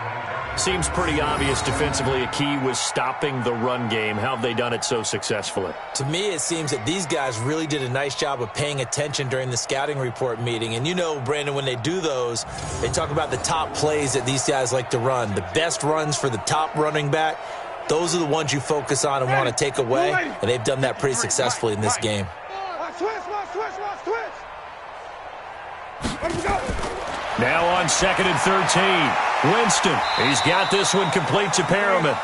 Seems pretty obvious defensively a key was stopping the run game. How have they done it so successfully? To me, it seems that these guys really did a nice job of paying attention during the scouting report meeting. And you know, Brandon, when they do those, they talk about the top plays that these guys like to run. The best runs for the top running back, those are the ones you focus on and want to take away. And they've done that pretty successfully in this game. Switch. Ready to go. Now on 2nd and 13. Winston. He's got this one complete to Perriman.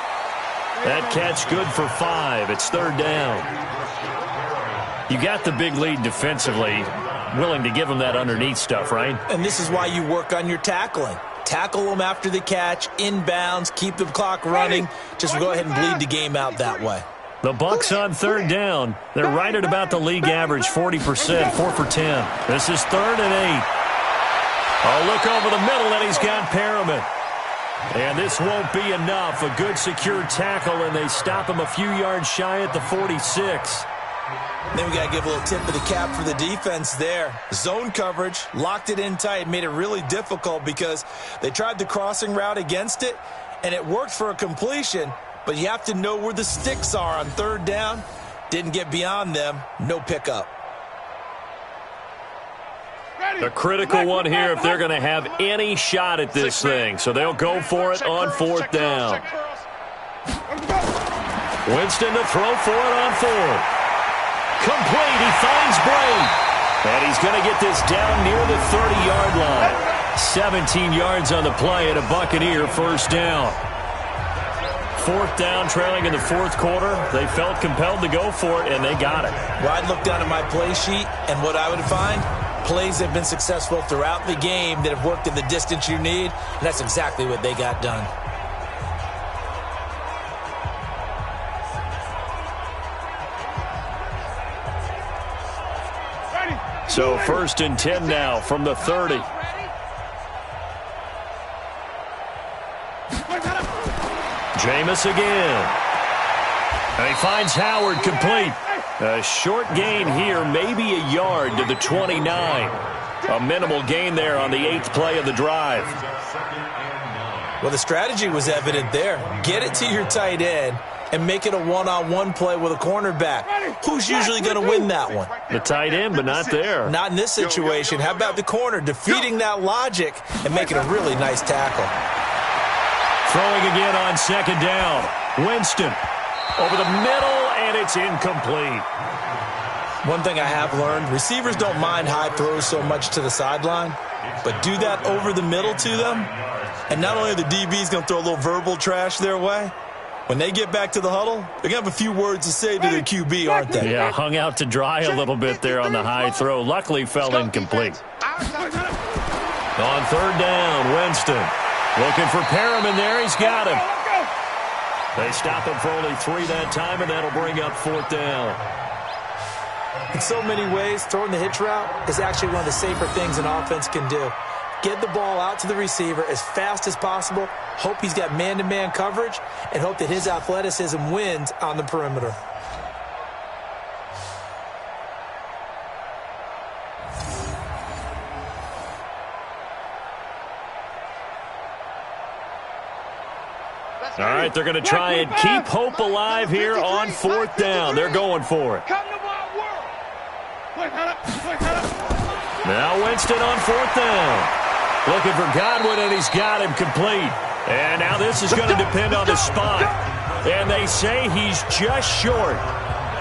That catch good for 5. It's third down. You got the big lead defensively. Willing to give him that underneath stuff, right? And this is why you work on your tackling. Tackle them after the catch, inbounds, keep the clock running. Just go ahead and bleed the game out that way. The Bucs on third down. They're right at about the league average, 40%, 4 for 10. This is 3rd and 8. Oh, look over the middle, and he's got Perriman. And this won't be enough. A good, secure tackle, and they stop him a few yards shy at the 46. Then we got to give a little tip of the cap for the defense there. Zone coverage, locked it in tight, made it really difficult because they tried the crossing route against it, and it worked for a completion, but you have to know where the sticks are on third down. Didn't get beyond them, no pickup. A critical one here if they're going to have any shot at this thing. So they'll go for it on 4th down. Winston to throw for it on 4th. Complete. He finds Bray. And he's going to get this down near the 30-yard line. 17 yards on the play and a Buccaneer first down. 4th down, trailing in the 4th quarter. They felt compelled to go for it, and they got it. Well, I'd look down at my play sheet, and what I would find, plays have been successful throughout the game that have worked in the distance you need, and that's exactly what they got done. So 1st and 10 now from the 30. Jameis again. And he finds Howard complete. A short gain here, maybe a yard to the 29. A minimal gain there on the 8th play of the drive. Well, the strategy was evident there. Get it to your tight end and make it a one-on-one play with a cornerback. Who's usually going to win that one? The tight end, but not there. Not in this situation. How about the corner defeating that logic and making a really nice tackle? Throwing again on 2nd down. Winston over the middle, and it's incomplete. One thing I have learned, receivers don't mind high throws so much to the sideline, but do that over the middle to them, and not only are the DBs going to throw a little verbal trash their way, when they get back to the huddle, they're going to have a few words to say to their QB, aren't they? Yeah, hung out to dry a little bit there on the high throw. Luckily fell incomplete. On 3rd down, Winston. Looking for Perriman there. He's got him. They stop him for only 3 that time, and that'll bring up 4th down. In so many ways, throwing the hitch route is actually one of the safer things an offense can do. Get the ball out to the receiver as fast as possible, hope he's got man-to-man coverage, and hope that his athleticism wins on the perimeter. All right, they're going to try and keep hope alive here on 4th down. They're going for it. Now Winston on 4th down. Looking for Godwin, and he's got him complete. And now this is going to depend on the spot. And they say he's just short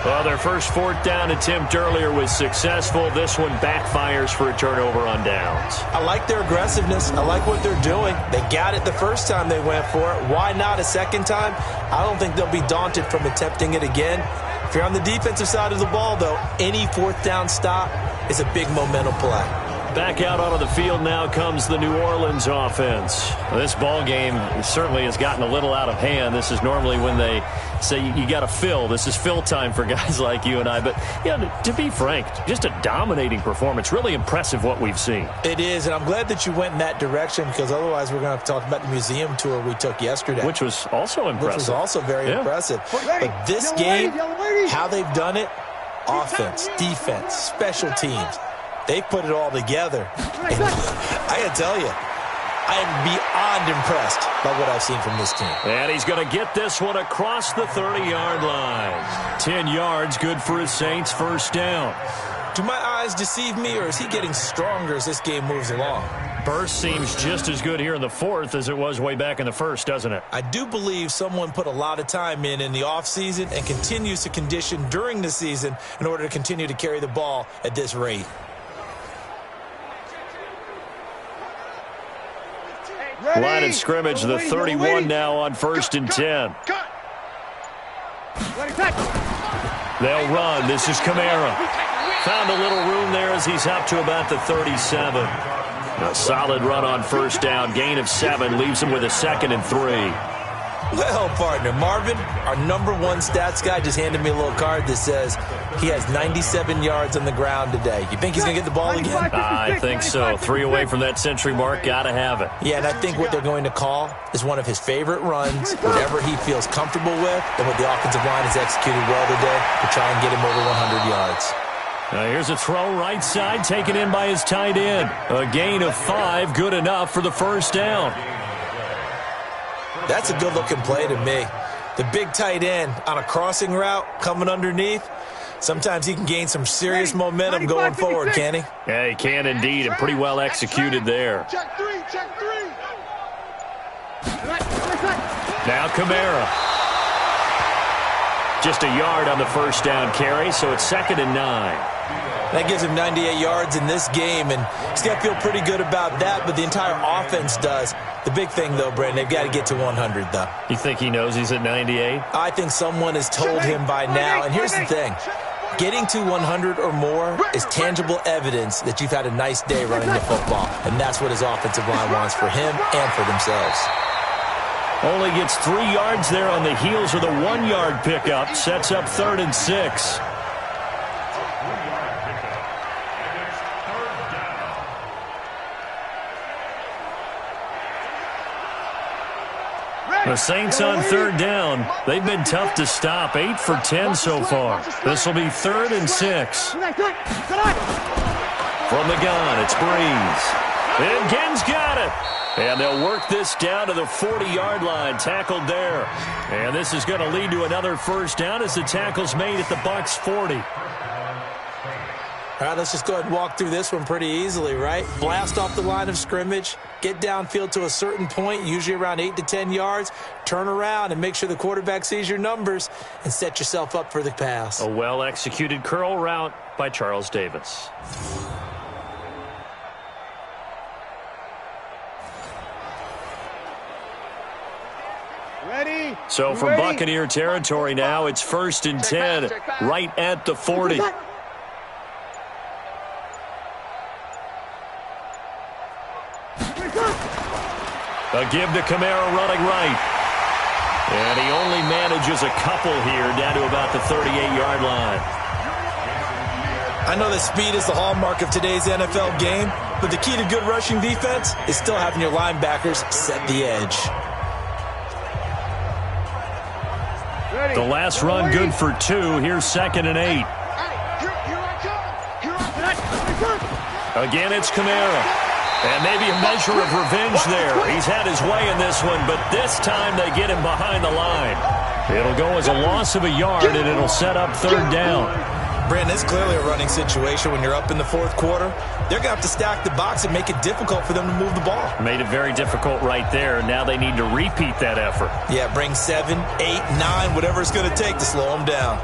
Well, their first fourth down attempt earlier was successful. This one backfires for a turnover on downs. I like their aggressiveness. I like what they're doing. They got it the first time they went for it. Why not a second time? I don't think they'll be daunted from attempting it again. If you're on the defensive side of the ball, though, any fourth down stop is a big momentum play. Back out onto the field now comes the New Orleans offense. This ball game certainly has gotten a little out of hand. This is normally when they say you got to fill. This is fill time for guys like you and I. But, to be frank, just a dominating performance. Really impressive what we've seen. It is, and I'm glad that you went in that direction because otherwise we're going to have to talk about the museum tour we took yesterday. Which was also impressive. Which was also very impressive. But this game, how they've done it, offense, defense, special teams, they put it all together. And I got to tell you, I am beyond impressed by what I've seen from this team. And he's going to get this one across the 30-yard line. 10 yards, good for his Saints, first down. Do my eyes deceive me, or is he getting stronger as this game moves along? Burst seems just as good here in the fourth as it was way back in the first, doesn't it? I do believe someone put a lot of time in the offseason and continues to condition during the season in order to continue to carry the ball at this rate. Line of scrimmage, the 31 now on 1st and 10. They'll run. This is Kamara. Found a little room there as he's up to about the 37. A solid run on first down. Gain of 7 leaves him with a 2nd and 3. Well, partner, Marvin, our number one stats guy, just handed me a little card that says he has 97 yards on the ground today. You think he's going to get the ball again? I think so. 3 away from that century mark. Got to have it. Yeah, and I think what they're going to call is one of his favorite runs, whatever he feels comfortable with, and what the offensive line has executed well today to try and get him over 100 yards. Now here's a throw right side, taken in by his tight end. A gain of 5, good enough for the first down. That's a good-looking play to me. The big tight end on a crossing route coming underneath. Sometimes he can gain some serious momentum going forward, can he? Yeah, he can indeed, and pretty well executed there. Check three, check 3. Now Kamara. Just a yard on the first down carry, so it's 2nd and 9. That gives him 98 yards in this game, and he's got to feel pretty good about that, but the entire offense does. The big thing, though, Brandon, they've got to get to 100, though. You think he knows he's at 98? I think someone has told him by now, and here's the thing. Getting to 100 or more is tangible evidence that you've had a nice day running the football, and that's what his offensive line wants for him and for themselves. Only gets 3 yards there on the heels of the 1-yard pickup. Sets up 3rd and 6. The Saints on 3rd down. They've been tough to stop. 8 for 10 so far. This will be 3rd and 6. From the gun, it's Breeze. And Genn's got it. And they'll work this down to the 40-yard line. Tackled there. And this is going to lead to another first down as the tackle's made at the Bucs 40. All right, let's just go ahead and walk through this one pretty easily, right? Blast off the line of scrimmage, get downfield to a certain point, usually around 8 to 10 yards, turn around and make sure the quarterback sees your numbers and set yourself up for the pass. A well-executed curl route by Charles Davis. Ready? So from Buccaneer territory now, it's 1st and 10, right at the 40. A give to Kamara running right. And he only manages a couple here down to about the 38-yard line. I know that speed is the hallmark of today's NFL game, but the key to good rushing defense is still having your linebackers set the edge. The last run good for 2. Here's 2nd and 8. Again, it's Kamara. And maybe a measure of revenge there. He's had his way in this one, but this time they get him behind the line. It'll go as a loss of a yard, and it'll set up 3rd down. Brandon, it's clearly a running situation when you're up in the 4th quarter. They're going to have to stack the box and make it difficult for them to move the ball. Made it very difficult right there. Now they need to repeat that effort. Yeah, bring 7, 8, 9, whatever it's going to take to slow them down.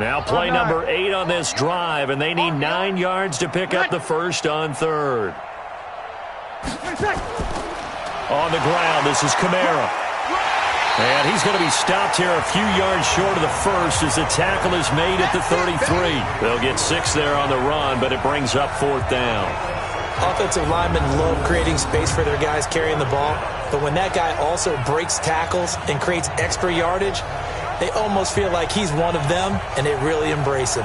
Now play number 8 on this drive, and they need 9 yards to pick up the first on third. On the ground, this is Kamara. And he's going to be stopped here a few yards short of the first as the tackle is made at the 33. They'll get 6 there on the run, but it brings up 4th down. Offensive linemen love creating space for their guys carrying the ball, but when that guy also breaks tackles and creates extra yardage, they almost feel like he's one of them, and they really embrace him.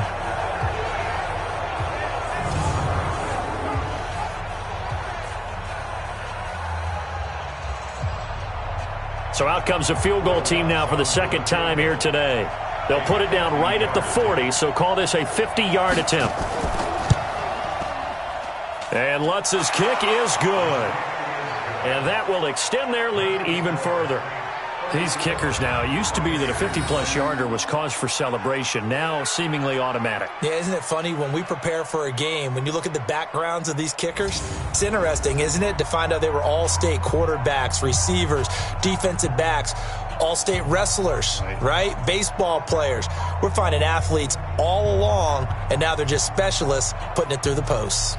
So out comes a field goal team now for the second time here today. They'll put it down right at the 40, so call this a 50-yard attempt. And Lutz's kick is good. And that will extend their lead even further. These kickers now, it used to be that a 50-plus yarder was cause for celebration, now seemingly automatic. Yeah, isn't it funny when we prepare for a game, when you look at the backgrounds of these kickers, it's interesting, isn't it, to find out they were all-state quarterbacks, receivers, defensive backs, all-state wrestlers, right? Baseball players. We're finding athletes all along, and now they're just specialists putting it through the posts.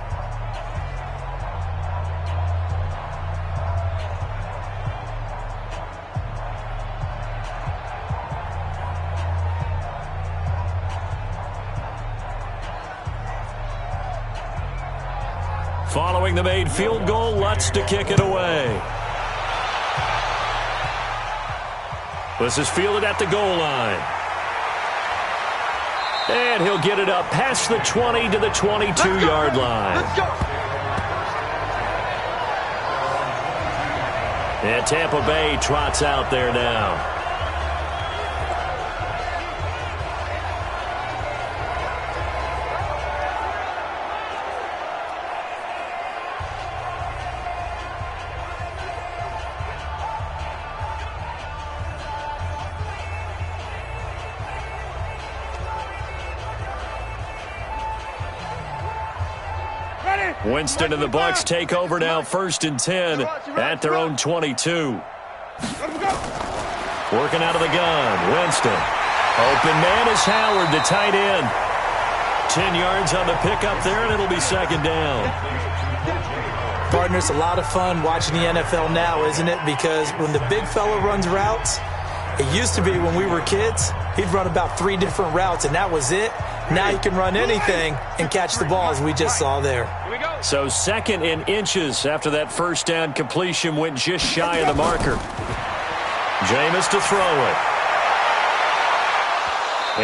Following the made field goal, Lutz to kick it away. This is fielded at the goal line. And he'll get it up past the 20 to the 22-yard line. And Tampa Bay trots out there now. Winston and the Bucs take over now, 1st and 10 at their own 22. Working out of the gun, Winston. Open man is Howard, the tight end. 10 yards on the pickup there, and it'll be 2nd down. Partner, it's a lot of fun watching the NFL now, isn't it? Because when the big fella runs routes, it used to be when we were kids, he'd run about 3 different routes, and that was it. Now he can run anything and catch the balls we just saw there. So 2nd in inches after that first down completion went just shy of the marker. Jameis to throw it.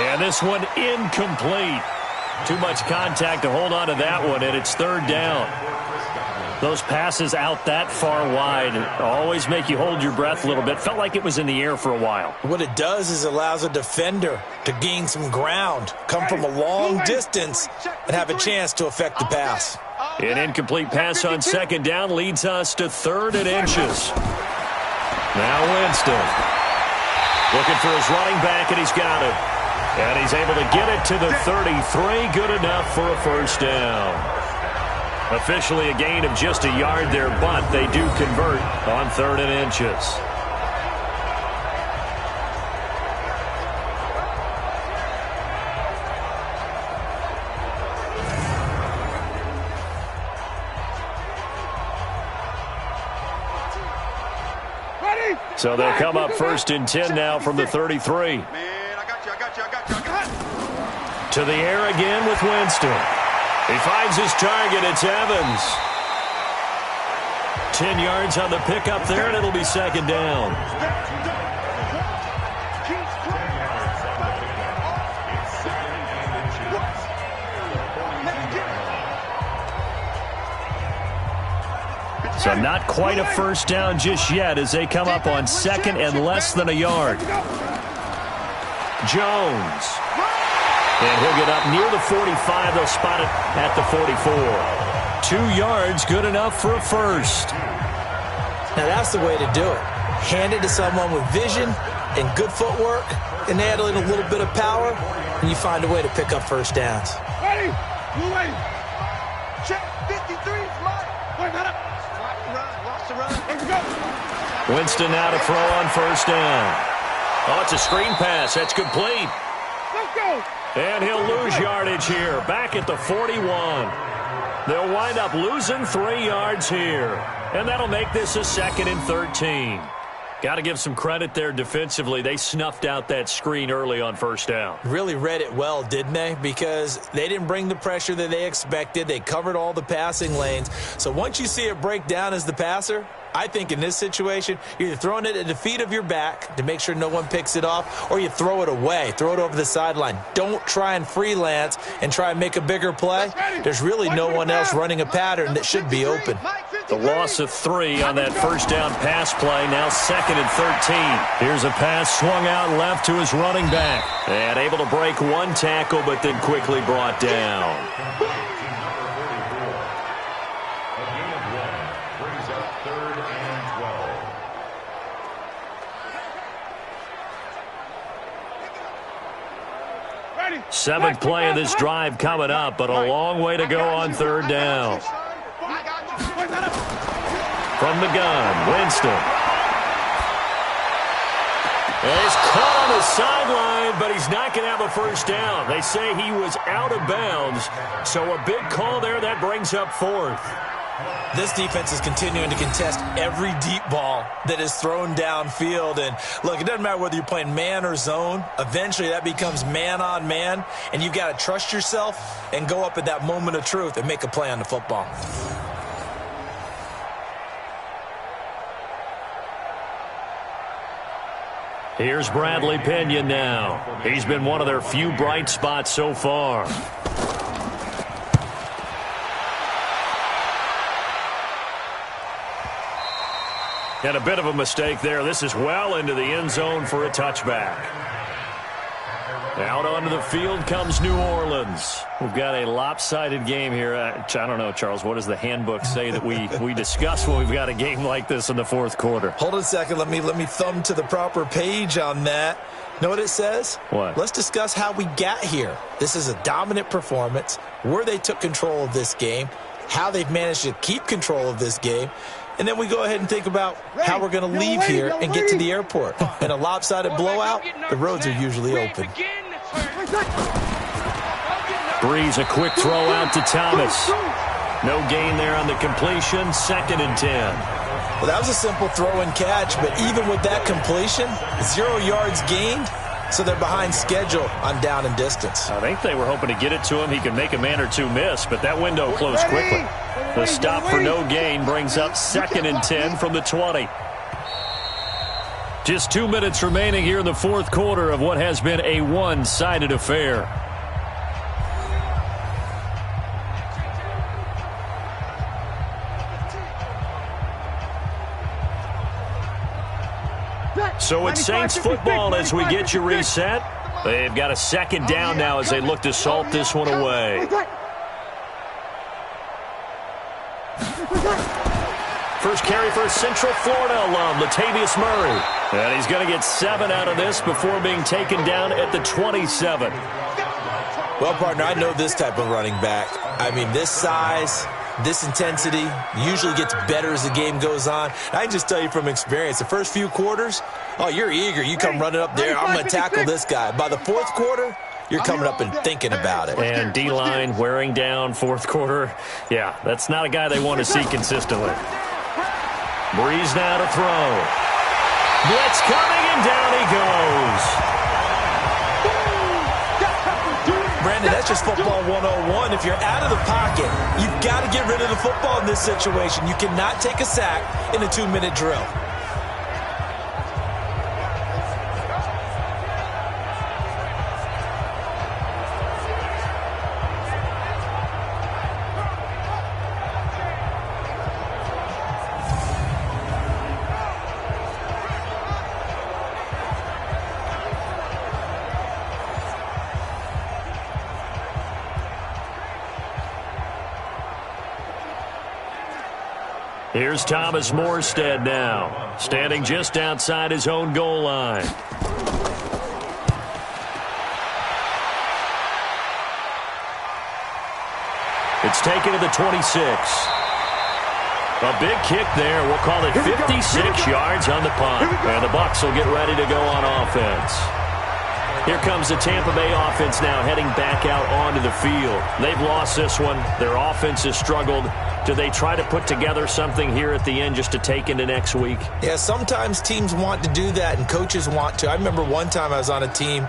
And this one incomplete. Too much contact to hold on to that one, and it's 3rd down. Those passes out that far wide always make you hold your breath a little bit. Felt like it was in the air for a while. What it does is it allows a defender to gain some ground, come from a long distance, and have a chance to affect the pass. An incomplete pass on 2nd down leads us to 3rd and inches. Now Winston. Looking for his running back, and he's got it. And he's able to get it to the 33. Good enough for a 1st down. Officially a gain of just a yard there, but they do convert on 3rd and inches. So they'll come up 1st and 10 now from the 33. Man, I got you. To the air again with Winston. He finds his target. It's Evans. 10 yards on the pickup there, and it'll be 2nd down. So not quite a 1st down just yet as they come up on 2nd and less than a yard. Jones. And he'll get up near the 45. They'll spot it at the 44. 2 yards, good enough for a 1st. Now that's the way to do it. Hand it to someone with vision and good footwork, and add in a little bit of power, and you find a way to pick up 1st downs. Ready? You ready? Check 53 is mine. Wait, not up. Lost the run. Let's go. Winston now to throw on 1st down. Oh, it's a screen pass. That's complete. Let's go. And he'll lose yardage here, back at the 41. They'll wind up losing 3 yards here. And that'll make this a 2nd and 13. Got to give some credit there defensively. They snuffed out that screen early on first down. Really read it well, didn't they? Because they didn't bring the pressure that they expected. They covered all the passing lanes. So once you see it break down as the passer, I think in this situation, you're either throwing it at the feet of your back to make sure no one picks it off, or you throw it away, throw it over the sideline. Don't try and freelance and try and make a bigger play. There's really no one else running a pattern that should be open. The loss of 3 on that first down pass play, now 2nd and 13. Here's a pass swung out left to his running back. And able to break 1 tackle, but then quickly brought down. Brings up 3rd and 12. 7th play of this drive coming up, but a long way to go on 3rd down. From the gun, Winston. And he's caught on the sideline, but he's not going to have a first down. They say he was out of bounds, so a big call there. That brings up 4th. This defense is continuing to contest every deep ball that is thrown downfield. And, look, it doesn't matter whether you're playing man or zone. Eventually, that becomes man-on-man, and you've got to trust yourself and go up at that moment of truth and make a play on the football. Here's Bradley Pinion now. He's been one of their few bright spots so far. And a bit of a mistake there. This is well into the end zone for a touchback. Out onto the field comes New Orleans. We've got a lopsided game here. I don't know, Charles, what does the handbook say that we discuss when we've got a game like this in the 4th quarter? Hold on a second. Let me thumb to the proper page on that. Know what it says? What? Let's discuss how we got here. This is a dominant performance, where they took control of this game, how they've managed to keep control of this game, and then we go ahead and think about how we're going to leave here and get to the airport. In a lopsided blowout, the roads are usually open. Breeze, a quick throw out to Thomas. No gain there on the completion. 2nd and 10. Well, that was a simple throw and catch, but even with that completion, 0 yards gained, so they're behind schedule on down and distance. I think they were hoping to get it to him. He could make a man or 2 miss, but that window closed quickly. The stop for no gain brings up 2nd and 10 from the 20. Just 2 minutes remaining here in the 4th quarter of what has been a one-sided affair. So it's Saints football as we get you reset. They've got a 2nd down now as they look to salt this one away. First carry for Central Florida alum, Latavius Murray. And he's going to get 7 out of this before being taken down at the 27. Well, partner, I know this type of running back. I mean, this size, this intensity usually gets better as the game goes on. I can just tell you from experience, the first few quarters, oh, you're eager. You come running up there, I'm going to tackle this guy. By the 4th quarter, you're coming up and thinking about it. And D-line wearing down 4th quarter. Yeah, that's not a guy they want to see consistently. Breeze now to throw. Blitz coming, and down he goes. Brandon, that's just football 101. If you're out of the pocket, you've got to get rid of the football in this situation. You cannot take a sack in a 2-minute drill. Here's Thomas Morstead now, standing just outside his own goal line. It's taken to the 26. A big kick there. We'll call it 56 yards on the punt. And the Bucs will get ready to go on offense. Here comes the Tampa Bay offense now heading back out onto the field. They've lost this one. Their offense has struggled. Do they try to put together something here at the end just to take into next week? Yeah, sometimes teams want to do that and coaches want to. I remember one time I was on a team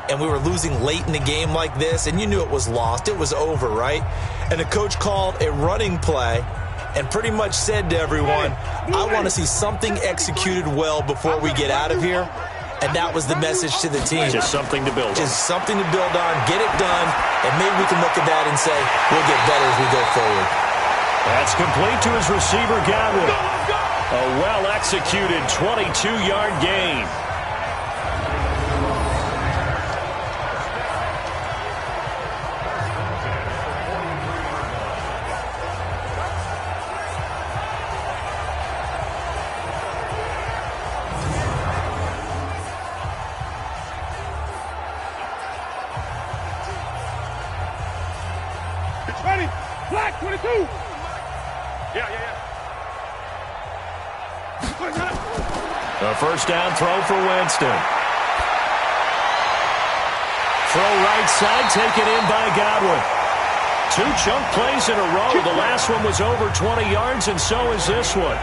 and we were losing late in the game like this, and you knew it was lost. It was over, right? And the coach called a running play and pretty much said to everyone, I want to see something executed well before we get out of here. And that was the message to the team. Just something to build on. Just something to build on, get it done, and maybe we can look at that and say, we'll get better as we go forward. That's complete to his receiver, Godwin. A well-executed 22-yard gain. Black 22. Yeah. A first down throw for Winston. Throw right side, taken in by Godwin. 2 chunk plays in a row. The last one was over 20 yards, and so is this one.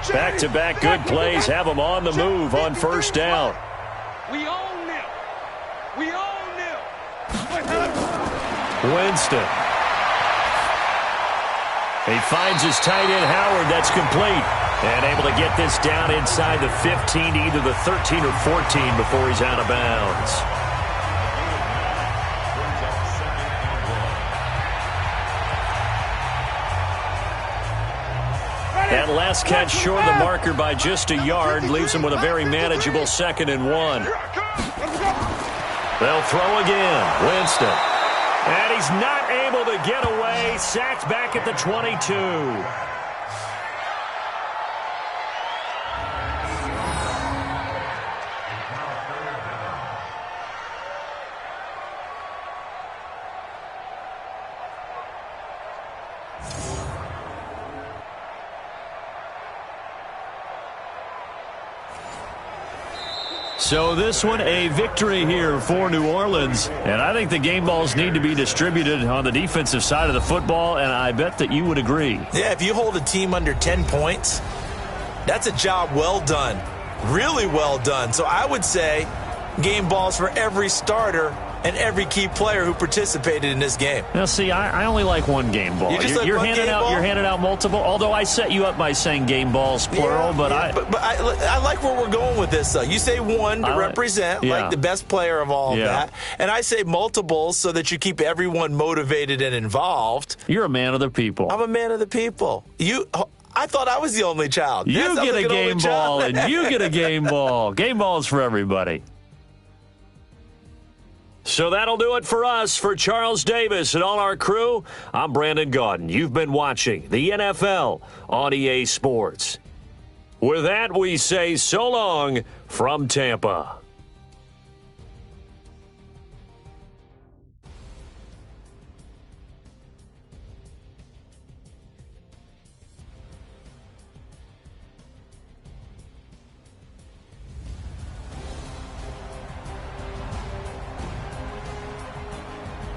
Back-to-back good plays have them on the move on first down. We own them. Winston. He finds his tight end, Howard. That's complete. And able to get this down inside the 15 to either the 13 or 14 before he's out of bounds. That last catch short of the marker by just a yard leaves him with a very manageable 2nd and 1. They'll throw again. Winston. And he's not able to get away. Sacked back at the 22. So this one, a victory here for New Orleans. And I think the game balls need to be distributed on the defensive side of the football, and I bet that you would agree. Yeah, if you hold a team under 10 points, that's a job well done. Really well done. So I would say game balls for every starter and every key player who participated in this game. Now, see, I only like one game ball. You're handing out multiple, although I set you up by saying game balls, plural. But I like where we're going with this, though. You say one to represent, like the best player of all of that. And I say multiples so that you keep everyone motivated and involved. You're a man of the people. I'm a man of the people. I thought I was the only child. You get a game ball, and you get a game ball. Game balls for everybody. So that'll do it for us. For Charles Davis and all our crew, I'm Brandon Gaudin. You've been watching the NFL on EA Sports. With that, we say so long from Tampa.